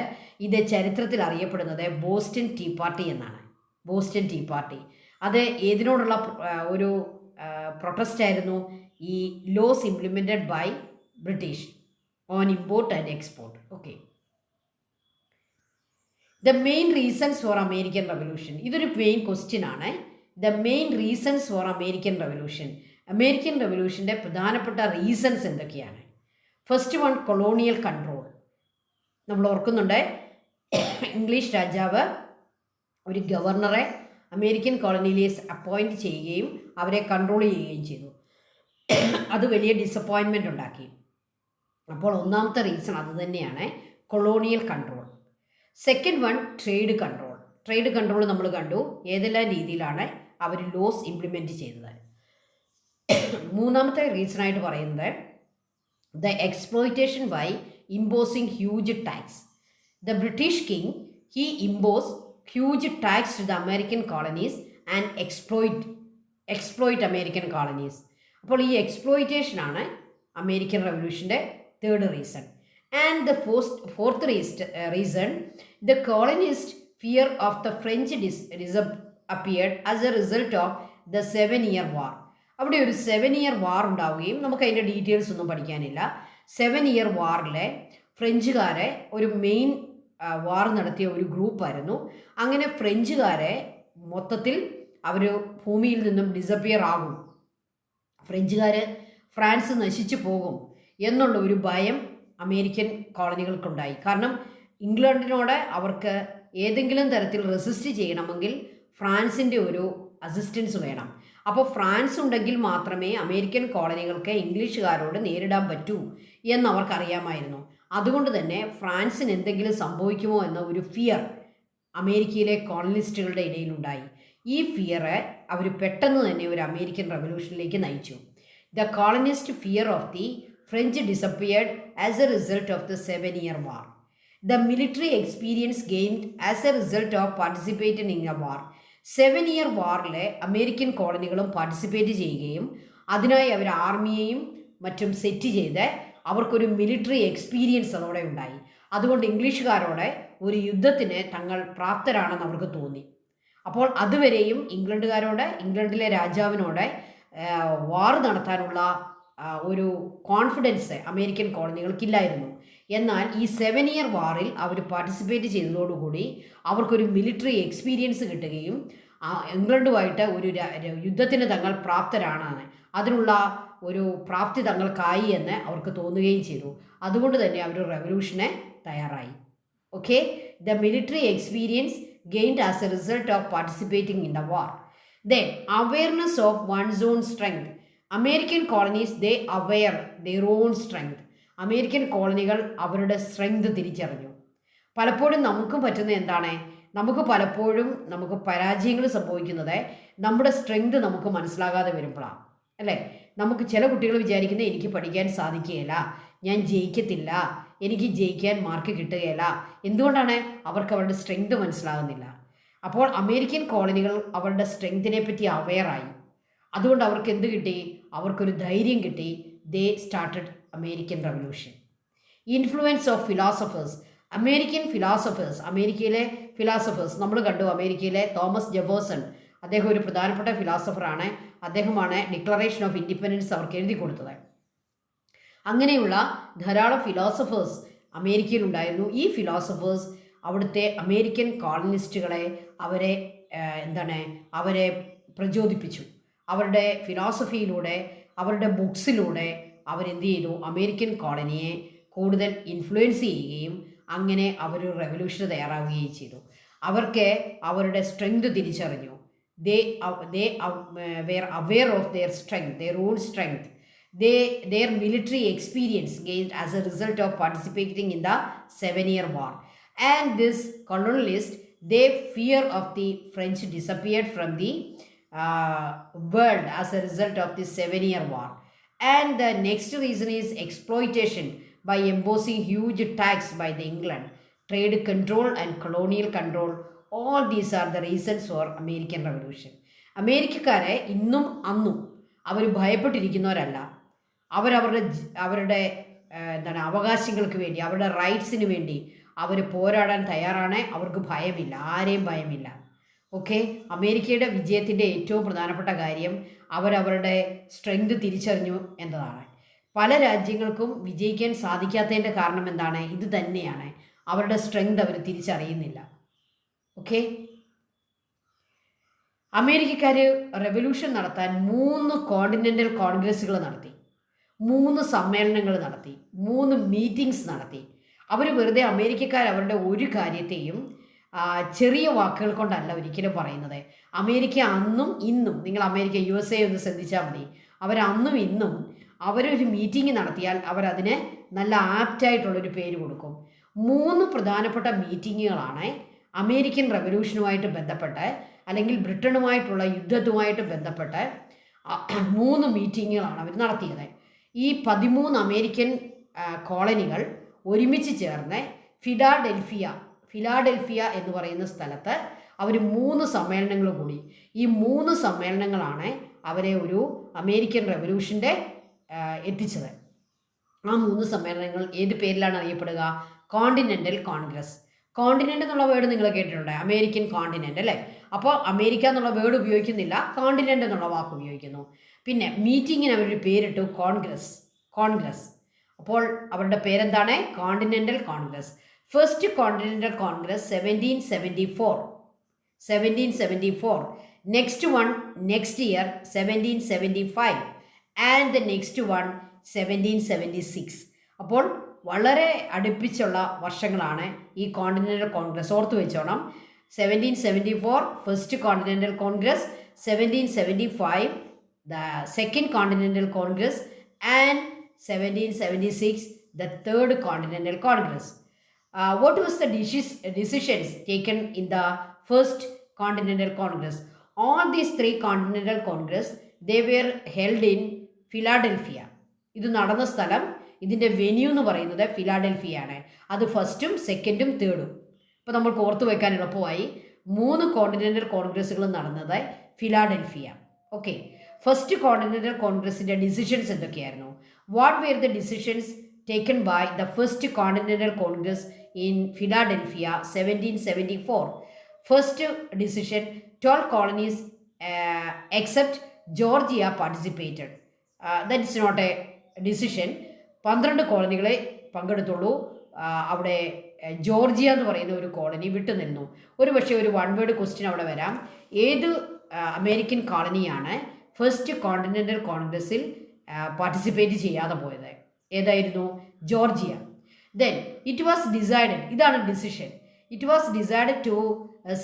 ഇത് ചരിത്രത്തിൽ അറിയപ്പെടുന്നത് ബോസ്റ്റൺ ടീ പാർട്ടി എന്നാണ്. ബോസ്റ്റൺ ടീ പാർട്ടി അത് ഏതിനോടുള്ള ഒരു പ്രൊട്ടസ്റ്റ് ആയിരുന്നു? ഈ laws implemented by British on import and export. Okay, the main reasons for American revolution. ഇതൊരു മെയിൻ ക്വസ്റ്റ്യൻ ആണ്. The main reasons for American revolution. American റവല്യൂഷൻ്റെ പ്രധാനപ്പെട്ട റീസൺസ് എന്തൊക്കെയാണ്? First one, colonial control. നമ്മൾ ഓർക്കുന്നുണ്ട്, ഇംഗ്ലീഷ് രാജാവ് ഒരു ഗവർണറെ അമേരിക്കൻ കോളനിയിലേക്ക് അപ്പോയിൻറ്റ് ചെയ്യുകയും അവരെ കൺട്രോൾ ചെയ്യുകയും ചെയ്തു. അത് വലിയ ഡിസപ്പോയിൻമെൻ്റ് ഉണ്ടാക്കി. അപ്പോൾ ഒന്നാമത്തെ റീസൺ അത് തന്നെയാണ്, colonial control. Second one, trade control. Trade control നമ്മൾ കണ്ടു ഏതെല്ലാം രീതിയിലാണ് അവർ ലോസ് ഇംപ്ലിമെൻറ്റ് ചെയ്തത്. മൂന്നാമത്തെ റീസണായിട്ട് പറയുന്നത് the exploitation by imposing huge tax. The British king he impose huge tax to the American colonies and exploit American colonies. അപ്പോൾ ഈ എക്സ്പ്ലോയിറ്റേഷനാണ് അമേരിക്കൻ റവല്യൂഷൻ്റെ third reason. And the fourth reason, the colonist fear of the French disappeared as a result of the 7-year war. അവിടെ ഒരു 7-year war ഉണ്ടാവുകയും, നമുക്ക് അതിൻ്റെ ഡീറ്റെയിൽസ് ഒന്നും പഠിക്കാനില്ല. 7-year വാറിലെ ഫ്രഞ്ചുകാരെ ഒരു മെയിൻ വാർ നടത്തിയ ഒരു ഗ്രൂപ്പായിരുന്നു. അങ്ങനെ ഫ്രഞ്ചുകാരെ മൊത്തത്തിൽ അവർ ഭൂമിയിൽ നിന്നും ഡിസപ്പിയർ ആകും, ഫ്രാൻസ് നശിച്ചു പോകും എന്നുള്ള ഒരു ഭയം അമേരിക്കൻ കോളനികൾക്കുണ്ടായി. കാരണം ഇംഗ്ലണ്ടിനോട് അവർക്ക് ഏതെങ്കിലും തരത്തിൽ റെസിസ്റ്റ് ചെയ്യണമെങ്കിൽ ഫ്രാൻസിൻ്റെ ഒരു അസിസ്റ്റൻസ് വേണം. അപ്പോൾ ഫ്രാൻസ് ഉണ്ടെങ്കിൽ മാത്രമേ അമേരിക്കൻ കോളനികൾക്ക് ഇംഗ്ലീഷുകാരോട് നേരിടാൻ പറ്റൂ എന്നവർക്കറിയാമായിരുന്നു. അതുകൊണ്ട് തന്നെ ഫ്രാൻസിന് എന്തെങ്കിലും സംഭവിക്കുമോ എന്ന ഒരു ഫിയർ അമേരിക്കയിലെ കോളനിസ്റ്റുകളുടെ ഇടയിലുണ്ടായി. ഈ ഫിയറ് അവർ പെട്ടെന്ന് തന്നെ ഒരു അമേരിക്കൻ റവല്യൂഷനിലേക്ക് നയിച്ചു. The colonist fear of the French disappeared as a result of the 7-year war. The military experience gained as a result of participating in a war. 7-year വാറിലെ അമേരിക്കൻ കോളനികളും പാർട്ടിസിപ്പേറ്റ് ചെയ്യുകയും അതിനായി അവർ ആർമിയെയും മറ്റും സെറ്റ് ചെയ്ത് അവർക്കൊരു മിലിറ്ററി എക്സ്പീരിയൻസ് അതോടെ ഉണ്ടായി. അതുകൊണ്ട് ഇംഗ്ലീഷുകാരോട് ഒരു യുദ്ധത്തിന് തങ്ങൾ പ്രാപ്തരാണെന്ന് അവർക്ക് തോന്നി. അപ്പോൾ അതുവരെയും ഇംഗ്ലണ്ടിലെ രാജാവിനോട് വാർ നടത്താനുള്ള ഒരു കോൺഫിഡൻസ് അമേരിക്കൻ കോളനികൾക്കില്ലായിരുന്നു. എന്നാൽ ഈ 7-year വാറിൽ അവർ പാർട്ടിസിപ്പേറ്റ് ചെയ്തതോടുകൂടി അവർക്കൊരു മിലിറ്ററി എക്സ്പീരിയൻസ് കിട്ടുകയും ഇംഗ്ലണ്ടുമായിട്ട് ഒരു യുദ്ധത്തിന് തങ്ങൾ പ്രാപ്തരാണ്, അതിനുള്ള ഒരു പ്രാപ്തി തങ്ങൾക്കായി എന്ന് അവർക്ക് തോന്നുകയും ചെയ്തു. അതുകൊണ്ട് തന്നെ അവർ റെവല്യൂഷനെ തയ്യാറായി. Okay, the military experience gained as a result of participating in the war. Then awareness of one's own strength. American colonies they aware their own strength. American കോളനികൾ അവരുടെ സ്ട്രെങ്ത് തിരിച്ചറിഞ്ഞു. പലപ്പോഴും നമുക്കും പറ്റുന്ന എന്താണ്, നമുക്ക് പലപ്പോഴും നമുക്ക് പരാജയങ്ങൾ സംഭവിക്കുന്നത് നമ്മുടെ സ്ട്രെങ്ത് നമുക്ക് മനസ്സിലാകാതെ വരുമ്പോഴാണ്, അല്ലേ? നമുക്ക് ചില കുട്ടികൾ വിചാരിക്കുന്നത് എനിക്ക് പഠിക്കാൻ സാധിക്കുകയില്ല, ഞാൻ ജയിക്കത്തില്ല, എനിക്ക് ജയിക്കാൻ മാർക്ക് കിട്ടുകയില്ല. എന്തുകൊണ്ടാണ്? അവർക്ക് അവരുടെ സ്ട്രെങ്ത് മനസ്സിലാകുന്നില്ല. അപ്പോൾ അമേരിക്കൻ കോളനികൾ അവരുടെ സ്ട്രെങ്തിനെ പറ്റി അവെയറായി. അതുകൊണ്ട് അവർക്ക് എന്ത് കിട്ടി? അവർക്കൊരു ധൈര്യം കിട്ടി. ദേ started American revolution. Influence of philosophers. അമേരിക്കയിലെ ഫിലോസഫേഴ്സ് നമ്മൾ കണ്ടു. അമേരിക്കയിലെ തോമസ് ജെഫേഴ്സൺ, അദ്ദേഹം ഒരു പ്രധാനപ്പെട്ട ഫിലോസഫറാണ്. അദ്ദേഹമാണ് ഡിക്ലറേഷൻ ഓഫ് ഇൻഡിപെൻഡൻസ് അവർക്ക് എഴുതി കൊടുത്തത്. അങ്ങനെയുള്ള ധാരാളം ഫിലോസഫേഴ്സ് അമേരിക്കയിലുണ്ടായിരുന്നു. ഈ ഫിലോസഫേഴ്സ് അവിടുത്തെ അമേരിക്കൻ കോളനിസ്റ്റുകളെ അവരെ പ്രചോദിപ്പിച്ചു. അവരുടെ ഫിലോസഫിയിലൂടെ, അവരുടെ ബുക്സിലൂടെ അവരെന്ത് ചെയ്തു? അമേരിക്കൻ കോളനിയെ കൂടുതൽ ഇൻഫ്ലുവൻസ് ചെയ്യുകയും അങ്ങനെ അവർ റെവല്യൂഷന് തയ്യാറാവുകയും ചെയ്തു. അവർക്ക് അവരുടെ സ്ട്രെങ്ത് തിരിച്ചറിഞ്ഞു. they were aware of their strength, their own strength. Their military experience gained as a result of participating in the 7-year war. And this colonialist, their fear of the French disappeared from the world as a result of the 7-year war. And the next reason is exploitation by imposing huge tax by the England, trade control and colonial control. All these are the reasons for American Revolution. അമേരിക്കക്കാരെ ഇന്നും അന്നും അവർ ഭയപ്പെട്ടിരിക്കുന്നവരല്ല. അവരുടെ അവകാശങ്ങൾക്ക് വേണ്ടി, അവരുടെ റൈറ്റ്സിന് വേണ്ടി അവർ പോരാടാൻ തയ്യാറാണ്. അവർക്ക് ഭയമില്ല, ആരെയും ഭയമില്ല. ഓക്കെ, അമേരിക്കയുടെ വിജയത്തിൻ്റെ ഏറ്റവും പ്രധാനപ്പെട്ട കാര്യം അവരവരുടെ സ്ട്രെങ്ത് തിരിച്ചറിഞ്ഞു എന്നതാണ്. പല രാജ്യങ്ങൾക്കും വിജയിക്കാൻ സാധിക്കാത്തതിൻ്റെ കാരണം എന്താണ്? ഇത് തന്നെയാണ്, അവരുടെ സ്ട്രെങ്ത് അവർ തിരിച്ചറിയുന്നില്ല. ഓക്കെ, അമേരിക്കക്കാർ റെവല്യൂഷൻ നടത്താൻ 3 കോണ്ടിനെൻ്റൽ കോൺഗ്രസ്സുകൾ നടത്തി, 3 സമ്മേളനങ്ങൾ നടത്തി, 3 മീറ്റിംഗ്സ് നടത്തി. അവർ വെറുതെ അമേരിക്കക്കാർ അവരുടെ ഒരു കാര്യത്തെയും ചെറിയ വാക്കുകൾ കൊണ്ടല്ല ഒരിക്കലും പറയുന്നത്. അമേരിക്ക അന്നും ഇന്നും, നിങ്ങൾ അമേരിക്ക USA ഒന്ന് ശ്രദ്ധിച്ചാൽ മതി, അവരന്നും ഇന്നും അവരൊരു മീറ്റിംഗ് നടത്തിയാൽ അവരതിന് നല്ല ആപ്റ്റായിട്ടുള്ളൊരു പേര് കൊടുക്കും. 3 പ്രധാനപ്പെട്ട മീറ്റിങ്ങുകളാണ് അമേരിക്കൻ റെവല്യൂഷനുമായിട്ട് ബന്ധപ്പെട്ട്, അല്ലെങ്കിൽ ബ്രിട്ടനുമായിട്ടുള്ള യുദ്ധത്തുമായിട്ട് ബന്ധപ്പെട്ട് 3 മീറ്റിങ്ങുകളാണ് അവർ നടത്തിയത്. ഈ 13 അമേരിക്കൻ കോളനികൾ ഒരുമിച്ച് ചേർന്ന് ഫിലാഡൽഫിയ എന്ന് പറയുന്ന സ്ഥലത്ത് അവർ 3 സമ്മേളനങ്ങൾ കൂടി. ഈ 3 സമ്മേളനങ്ങളാണ് അവരെ ഒരു അമേരിക്കൻ റെവല്യൂഷൻ്റെ എത്തിച്ചത്. ആ 3 സമ്മേളനങ്ങൾ ഏത് പേരിലാണ് അറിയപ്പെടുക? കോണ്ടിനെൻ്റൽ കോൺഗ്രസ്. കോണ്ടിനെൻ്റ് എന്നുള്ള വേർഡ് നിങ്ങൾ കേട്ടിട്ടുണ്ട്, അമേരിക്കൻ കോണ്ടിനെൻ്റ് അല്ലേ? അപ്പോൾ അമേരിക്ക എന്നുള്ള വേർഡ് ഉപയോഗിക്കുന്നില്ല, കോണ്ടിനെൻ്റ് എന്നുള്ള വാക്ക് ഉപയോഗിക്കുന്നു. പിന്നെ മീറ്റിങ്ങിന് അവരൊരു പേരിട്ടു കോൺഗ്രസ്. അപ്പോൾ അവരുടെ പേരെന്താണ്? Continental Congress. First Continental Congress 1774. Next one next year 1775 and the next one 1776. അപ്പോൾ വളരെ അടുപ്പിച്ചുള്ള വർഷങ്ങളാണ് ഈ കോണ്ടിനെൻ്റൽ കോൺഗ്രസ്. ഓർത്ത് വെച്ചോണം, 1774 first Continental Congress, 1775 the second continental Congress and 1776 the third continental congress. What was the decisions taken in the first continental congress? All these 3 continental congress, they were held in Philadelphia. ഇത് നടന്ന സ്ഥലം, ഇതിൻ്റെ വെന്യൂ എന്ന് പറയുന്നത് ഫിലാഡൽഫിയാണ്. അത് ഫസ്റ്റും സെക്കൻഡും തേർഡും. ഇപ്പോൾ നമ്മൾക്ക് ഓർത്ത് വയ്ക്കാൻ എളുപ്പമായി 3 കോണ്ടിനെൻ്റൽ കോൺഗ്രസ്സുകൾ നടന്നത് ഫിലാഡൽഫിയ. ഓക്കെ, ഫസ്റ്റ് കോണ്ടിനെൻ്റൽ കോൺഗ്രസിൻ്റെ ഡിസിഷൻസ് എന്തൊക്കെയായിരുന്നു? What were the decisions taken by the first Continental Congress in Philadelphia 1774? First decision, 12 colonies except Georgia participated. That is not a decision. 12 കോളനികളെ പങ്കെടുത്തുള്ളൂ. അവിടെ ജോർജിയ എന്ന് പറയുന്ന ഒരു കോളനി വിട്ടുനിന്നു. ഒരു പക്ഷേ ഒരു 1 word ക്വസ്റ്റ്യൻ അവിടെ വരാം. ഏത് അമേരിക്കൻ കോളനിയാണ് ഫസ്റ്റ് കോണ്ടിനെൻ്റൽ കോൺഗ്രസ്സിൽ പാർട്ടിസിപ്പേറ്റ് ചെയ്യാതെ പോയത്? ഏതായിരുന്നു? Georgia. Then it was decided, ഇതാണ് decision, it was decided to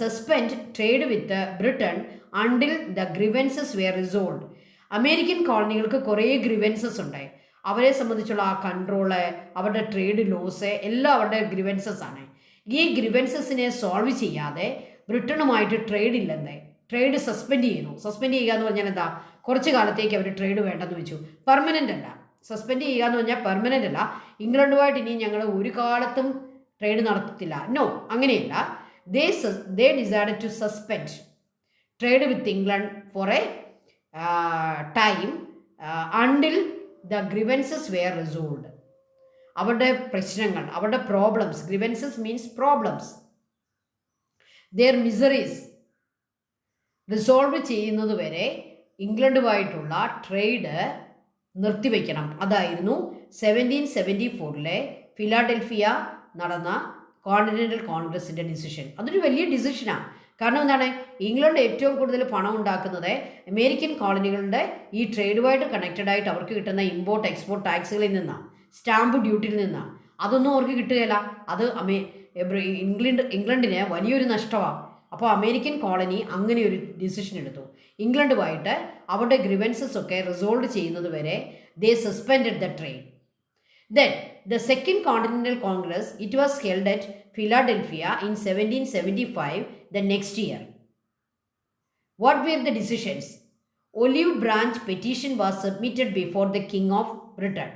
suspend trade with Britain until the grievances were resolve. American കോളനികൾക്ക് കുറേ ഗ്രിവൻസസ് ഉണ്ടായി. അവരെ സംബന്ധിച്ചുള്ള ആ കൺട്രോള്, അവരുടെ ട്രേഡ് ലോസ് എല്ലാം അവരുടെ ഗ്രിവൻസസ് ആണ്. ഈ ഗ്രിവൻസസിനെ സോൾവ് ചെയ്യാതെ ബ്രിട്ടനുമായിട്ട് ട്രേഡ് ഇല്ലെന്നേ, ട്രേഡ് സസ്പെൻഡ് ചെയ്യുന്നു. സസ്പെൻഡ് ചെയ്യുക എന്ന് പറഞ്ഞാൽ എന്താ, കുറച്ച് കാലത്തേക്ക് അവർ ട്രേഡ് വേണ്ടെന്ന് വെച്ചു. പെർമനൻ്റ് അല്ല. സസ്പെൻഡ് ചെയ്യുക എന്ന് പറഞ്ഞാൽ പെർമനൻ്റ് അല്ല. ഇംഗ്ലണ്ടുമായിട്ട് ഇനി ഞങ്ങൾ ഒരു കാലത്തും ട്രേഡ് നടത്തത്തില്ല, നോ, അങ്ങനെയല്ല. They decided to suspend trade with England for a time until the grievances were resolved. അവരുടെ പ്രശ്നങ്ങൾ, അവരുടെ problems, grievances means problems, their miseries resolve ചെയ്യുന്നത് വരെ ഇംഗ്ലണ്ടുമായിട്ടുള്ള ട്രേഡ് നിർത്തിവെക്കണം. അതായിരുന്നു 1774 ഫിലാഡൽഫിയ നടന്ന കോണ്ടിനെൻ്റൽ കോൺഗ്രസിൻ്റെ ഡിസിഷൻ. അതൊരു വലിയ ഡിസിഷനാണ്. കാരണം എന്താണ്, ഇംഗ്ലണ്ട് ഏറ്റവും കൂടുതൽ പണം ഉണ്ടാക്കുന്നത് അമേരിക്കൻ കോളനികളുടെ ഈ ട്രേഡുമായിട്ട് കണക്റ്റഡ് ആയിട്ട് അവർക്ക് കിട്ടുന്ന ഇമ്പോർട്ട് എക്സ്പോർട്ട് ടാക്സുകളിൽ നിന്നാണ്, സ്റ്റാമ്പ് ഡ്യൂട്ടിയിൽ നിന്നാണ്. അതൊന്നും അവർക്ക് കിട്ടുകയില്ല. അത് ഇംഗ്ലണ്ടിന് വലിയൊരു നഷ്ടമാണ്. അപ്പോൾ അമേരിക്കൻ കോളനി അങ്ങനെ ഒരു ഡിസിഷൻ എടുത്തു. ഇംഗ്ലണ്ടുമായിട്ട് അവരുടെ ഗ്രിവൻസസ് ഒക്കെ റിസോൾവ് ചെയ്യുന്നത് വരെ they suspended the trade. Then the second continental Congress, it was held at Philadelphia in 1775, the next year. What were the decisions? Olive branch petition was submitted before the King of Britain.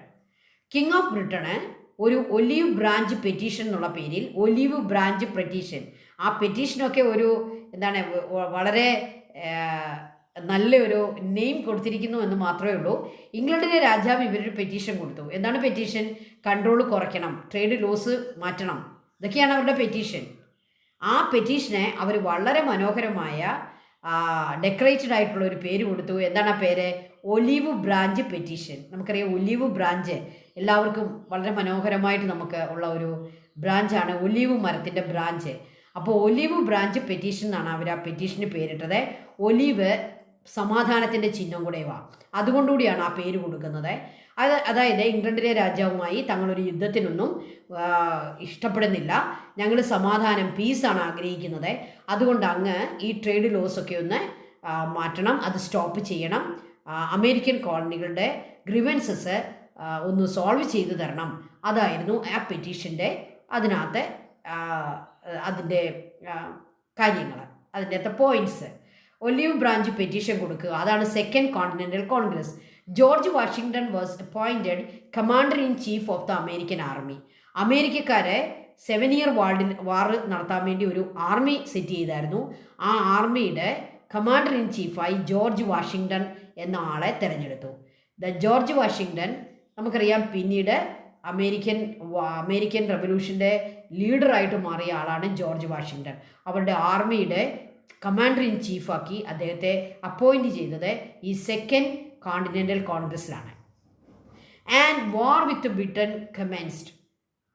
King of Britain ഒരു ഒലീവ് ബ്രാഞ്ച് പെറ്റീഷൻ എന്നുള്ള പേരിൽ, ഒലീവ് ബ്രാഞ്ച് പെറ്റീഷൻ, ആ പെറ്റീഷനൊക്കെ ഒരു എന്താണ്, വളരെ നല്ലൊരു നെയിം കൊടുത്തിരിക്കുന്നു എന്ന് മാത്രമേ ഉള്ളൂ. ഇംഗ്ലണ്ടിലെ രാജാവ് ഇവരൊരു പെറ്റീഷൻ കൊടുത്തു. എന്താണ് പെറ്റീഷൻ? കൺട്രോൾ കുറയ്ക്കണം, ട്രേഡ് ലോസ് മാറ്റണം, ഇതൊക്കെയാണ് അവരുടെ പെറ്റീഷൻ. ആ പെറ്റീഷനെ അവർ വളരെ മനോഹരമായ ഡെക്കറേറ്റഡ് ആയിട്ടുള്ള ഒരു പേര് കൊടുത്തു. എന്താണ് ആ പേര്? Olive branch petition. നമുക്കറിയാം ഒലീവ് ബ്രാഞ്ച് എല്ലാവർക്കും വളരെ മനോഹരമായിട്ട് നമുക്ക് ഉള്ള ഒരു ബ്രാഞ്ചാണ് ഒലീവ് മരത്തിൻ്റെ ബ്രാഞ്ച്. അപ്പോൾ ഒലീവ് ബ്രാഞ്ച് പെറ്റീഷൻ എന്നാണ് അവർ ആ പെറ്റീഷന് പേരിട്ടത്. ഒലീവ് സമാധാനത്തിൻ്റെ ചിഹ്നം കൂടെയുമാണ്, അതുകൊണ്ടുകൂടിയാണ് ആ പേര് കൊടുക്കുന്നത്. അതായത് ഇംഗ്ലണ്ടിലെ രാജാവുമായി തങ്ങളൊരു യുദ്ധത്തിനൊന്നും ഇഷ്ടപ്പെടുന്നില്ല, ഞങ്ങൾ സമാധാനം, പീസാണ് ആഗ്രഹിക്കുന്നത്. അതുകൊണ്ട് അങ്ങ് ഈ ട്രേഡ് ലോസൊക്കെ ഒന്ന് മാറ്റണം, അത് സ്റ്റോപ്പ് ചെയ്യണം, അമേരിക്കൻ കോളനികളുടെ ഗ്രിവൻസസ് ഒന്ന് സോൾവ് ചെയ്തു തരണം. അതായിരുന്നു ആ പെറ്റീഷൻ്റെ അതിനകത്ത് അതിൻ്റെ കാര്യങ്ങൾ, അതിൻ്റെ അകത്തെ പോയിൻറ്റ്സ്. ഒലീവ് ബ്രാഞ്ച് പെറ്റീഷൻ കൊടുക്കുക, അതാണ് second continental congress. George Washington was appointed commander in chief of the American army. അമേരിക്കക്കാരെ 7 ഇയർ വാർ നടത്താൻ വേണ്ടി ഒരു ആർമി സെറ്റ് ചെയ്തായിരുന്നു. ആ ആർമിയുടെ കമാൻഡർ ഇൻ ചീഫായി ജോർജ് വാഷിങ്ടൺ എന്ന ആളെ തിരഞ്ഞെടുത്തു. ജോർജ് വാഷിങ്ടൺ നമുക്കറിയാം പിന്നീട് അമേരിക്കൻ റവല്യൂഷൻ്റെ ലീഡറായിട്ട് മാറിയ ആളാണ് ജോർജ് വാഷിങ്ടൺ. അവരുടെ ആർമിയുടെ കമാൻഡർ ഇൻ ചീഫാക്കി അദ്ദേഹത്തെ അപ്പോയിൻറ്റ് ചെയ്തത് ഈ സെക്കൻഡ് കോണ്ടിനെൻ്റൽ കോൺഗ്രസ്സിലാണ്. And war with Britain commenced.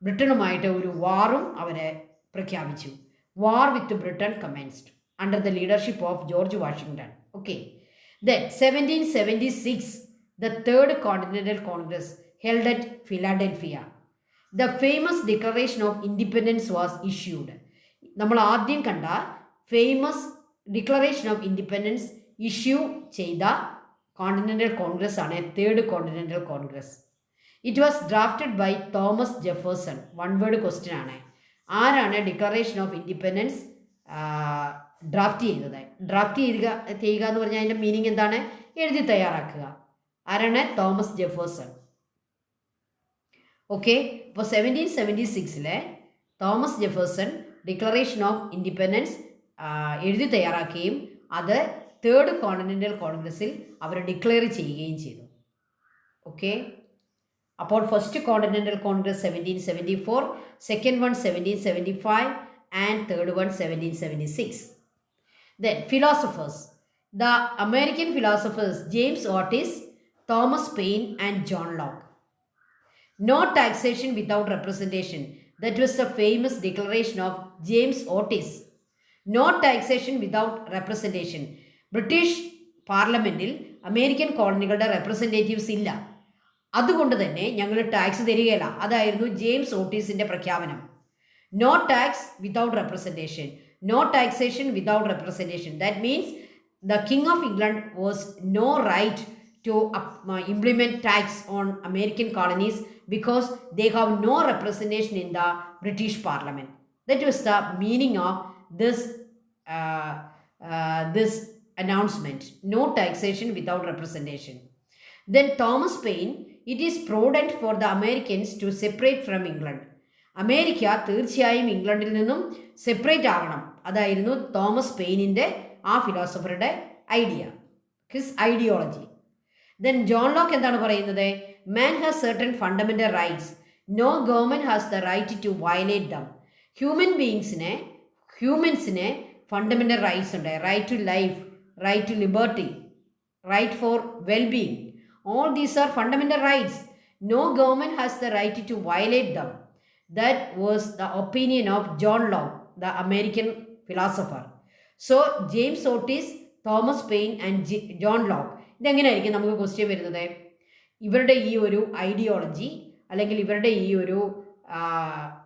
ബ്രിട്ടനുമായിട്ട് ഒരു വാറും അവരെ പ്രഖ്യാപിച്ചു. War with Britain commenced under the leadership of George Washington. Okay. Then 1776 the third continental congress held at Philadelphia. The famous declaration of independence was issued. നമ്മൾ ആദ്യം കണ്ട famous Declaration of Independence issue ചെയ്ത കോണ്ടിനെൻ്റൽ കോൺഗ്രസ് ആണ് third Continental Congress. It was drafted by Thomas Jefferson. One word question ആണ്. ആരാണ് ഡിക്ലറേഷൻ ഓഫ് ഇൻഡിപെൻഡൻസ് ഡ്രാഫ്റ്റ് ചെയ്തത്? ഡ്രാഫ്റ്റ് ചെയ്യുക എന്ന് പറഞ്ഞാൽ അതിൻ്റെ മീനിങ് എന്താണ്? എഴുതി തയ്യാറാക്കുക. ആരാണ്? Thomas Jefferson. ഓക്കെ. അപ്പോൾ 1776 Thomas Jefferson Declaration of Independence എഴുതി തയ്യാറാക്കുകയും അത് തേർഡ് കോണ്ടിനെൻ്റൽ കോൺഗ്രസ്സിൽ അവർ ഡിക്ലെയർ ചെയ്യുകയും ചെയ്തു. ഓക്കെ. അപ്പോൾ first Continental Congress 1774, second one 1775 and third one 1776. Then philosophers. The American philosophers James Otis, Thomas Paine and John Locke. No taxation without representation. That was the famous declaration of James Otis. No taxation without representation. British പാർലമെൻറ്റിൽ അമേരിക്കൻ കോളനികളുടെ റെപ്രസെൻറ്റേറ്റീവ്സ് ഇല്ല. അതുകൊണ്ട് തന്നെ ഞങ്ങൾ ടാക്സ് തരികയില്ല. അതായിരുന്നു ജെയിംസ് ഓട്ടീസിൻ്റെ പ്രഖ്യാപനം. No tax without representation, no taxation without representation. That means the king of England was no right to implement tax on American colonies because they have no representation in the British Parliament. That was the meaning of this announcement. No taxation without representation. Then Thomas Paine, it is prudent for the Americans to separate from England. America തീർച്ചയായും ഇംഗ്ലണ്ടിൽ നിന്നും സെപ്പറേറ്റ് ആകണം. അതായിരുന്നു തോമസ് പെയിനിൻ്റെ ആ ഫിലോസഫറുടെ idea, his ideology. Then John Locke എന്താണ് പറയുന്നത്? Man has certain fundamental rights, no government has the right to violate them. ഹ്യൂമൻസിന് ഫണ്ടമെൻ്റൽ റൈറ്റ്സ് ഉണ്ട്. Right to life, right to liberty, right for wellbeing. All these are fundamental rights. No government has the right to violate them. That was the opinion of John Locke, the American philosopher. So James Otis, Thomas Paine and John Locke. ഇതെങ്ങനെയായിരിക്കും നമുക്ക് ക്വസ്റ്റ്യൻ വരുന്നത്? ഇവരുടെ ഈ ഒരു ഐഡിയോളജി അല്ലെങ്കിൽ ഇവരുടെ ഈ ഒരു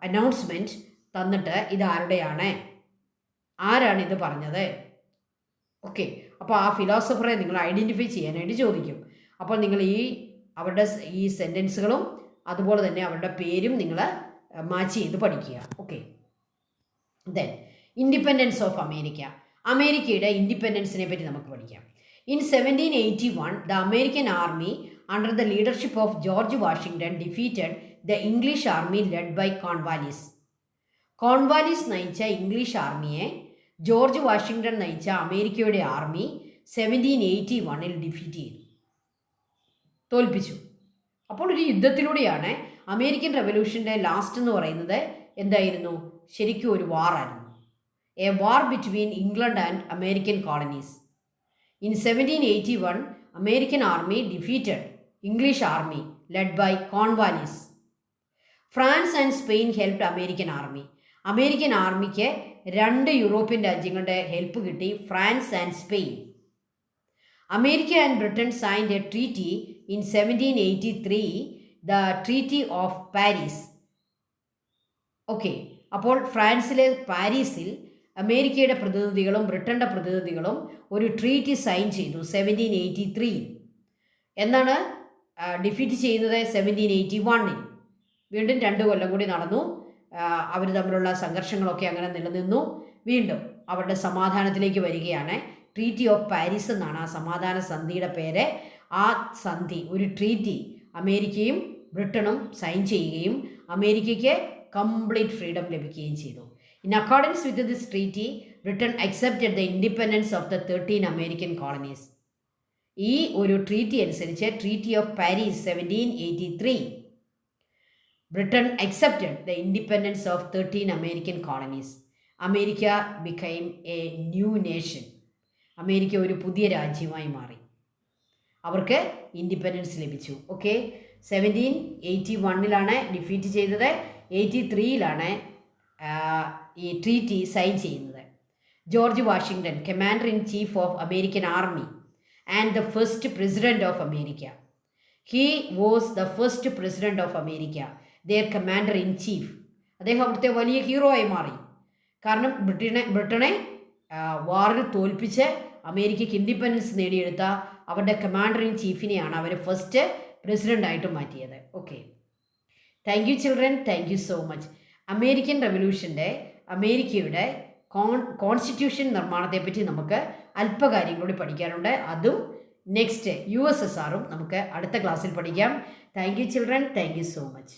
അനൗൺസ്മെൻറ്റ് തന്നിട്ട് ഇത് ആരാണ് ഇത് പറഞ്ഞത്? ഓക്കെ, അപ്പോൾ ആ ഫിലോസഫറെ നിങ്ങൾ ഐഡൻറ്റിഫൈ ചെയ്യാനായിട്ട് ചോദിക്കും. അപ്പോൾ നിങ്ങൾ അവരുടെ ഈ സെൻറ്റൻസുകളും അതുപോലെ തന്നെ അവരുടെ പേരും നിങ്ങൾ മാച്ച് ചെയ്ത് പഠിക്കുക. Okay, then independence of America. അമേരിക്കയുടെ ഇൻഡിപെൻഡൻസിനെ പറ്റി നമുക്ക് പഠിക്കാം. In 1781 the American army under the leadership of George Washington defeated the English army led by Cornwallis. Cornwallis നയിച്ച ഇംഗ്ലീഷ് ആർമിയെ ജോർജ് വാഷിംഗ്ടൺ നയിച്ച അമേരിക്കയുടെ ആർമി 1781 ഡിഫീറ്റ് ചെയ്തു, തോൽപ്പിച്ചു. അപ്പോൾ ഒരു യുദ്ധത്തിലൂടെയാണ് അമേരിക്കൻ റെവല്യൂഷൻ്റെ ലാസ്റ്റ് എന്ന് പറയുന്നത് എന്തായിരുന്നു? ശരിക്കും ഒരു വാറായിരുന്നു. A war between England and American colonies. In 1781 American army defeated English army led by Cornwallis. France and Spain helped American army. American ആർമിക്ക് 2 യൂറോപ്യൻ രാജ്യങ്ങളുടെ ഹെൽപ്പ് കിട്ടി, France and Spain. America and Britain signed a treaty in 1783, the treaty of Paris. Okay, അപ്പോൾ ഫ്രാൻസിലെ പാരീസിൽ അമേരിക്കയുടെ പ്രതിനിധികളും ബ്രിട്ടൻ്റെ പ്രതിനിധികളും ഒരു ട്രീറ്റി സൈൻ ചെയ്തു 1783. എന്നാണ് ഡിഫീറ്റ് ചെയ്യുന്നത്? 1781. വീണ്ടും 2 കൊല്ലം കൂടി നടന്നു. അവർ തമ്മിലുള്ള സംഘർഷങ്ങളൊക്കെ അങ്ങനെ നിലനിന്നു. വീണ്ടും അവരുടെ സമാധാനത്തിലേക്ക് വരികയാണ്. ട്രീറ്റി ഓഫ് പാരീസ് എന്നാണ് ആ സമാധാന സന്ധിയുടെ പേര്. ആ സന്ധി, ഒരു ട്രീറ്റി അമേരിക്കയും ബ്രിട്ടനും സൈൻ ചെയ്യുകയും അമേരിക്കയ്ക്ക് കംപ്ലീറ്റ് ഫ്രീഡം ലഭിക്കുകയും ചെയ്തു. In accordance with this treaty Britain accepted the independence of the 13 American colonies. ഈ ഒരു ട്രീറ്റി അനുസരിച്ച്, treaty of Paris 1783, Britain accepted the independence of 13 American colonies. America became A new nation. America ഒരു പുതിയ രാജ്യമായി മാറി. അവർക്ക് ഇൻഡിപെൻഡൻസ് ലഭിച്ചു. ഓക്കെ, 1781 ഡിഫീറ്റ് ചെയ്തത്. 83 ഈ ട്രീറ്റി സൈൻ ചെയ്യുന്നത്. George Washington, commander in chief of American army and the first president of America. He was the first president of America, their commander in chief. അദ്ദേഹം അവിടുത്തെ വലിയ ഹീറോ ആയി മാറി. കാരണം ബ്രിട്ടനെ വാറിൽ തോൽപ്പിച്ച് അമേരിക്കയ്ക്ക് ഇൻഡിപെൻഡൻസ് നേടിയെടുത്ത അവരുടെ കമാൻഡർ ഇൻ ചീഫിനെയാണ് അവർ ഫസ്റ്റ് പ്രസിഡൻ്റായിട്ട് മാറ്റിയത്. Okay, thank you children, thank you so much. American റെവല്യൂഷൻ്റെ അമേരിക്കയുടെ കോൺസ്റ്റിറ്റ്യൂഷൻ നിർമ്മാണത്തെപ്പറ്റി നമുക്ക് അല്പകാര്യം കൂടി പഠിക്കാനുണ്ട്. അതും നെക്സ്റ്റ് USSRും നമുക്ക് അടുത്ത ക്ലാസ്സിൽ പഠിക്കാം. Thank you children, thank you so much.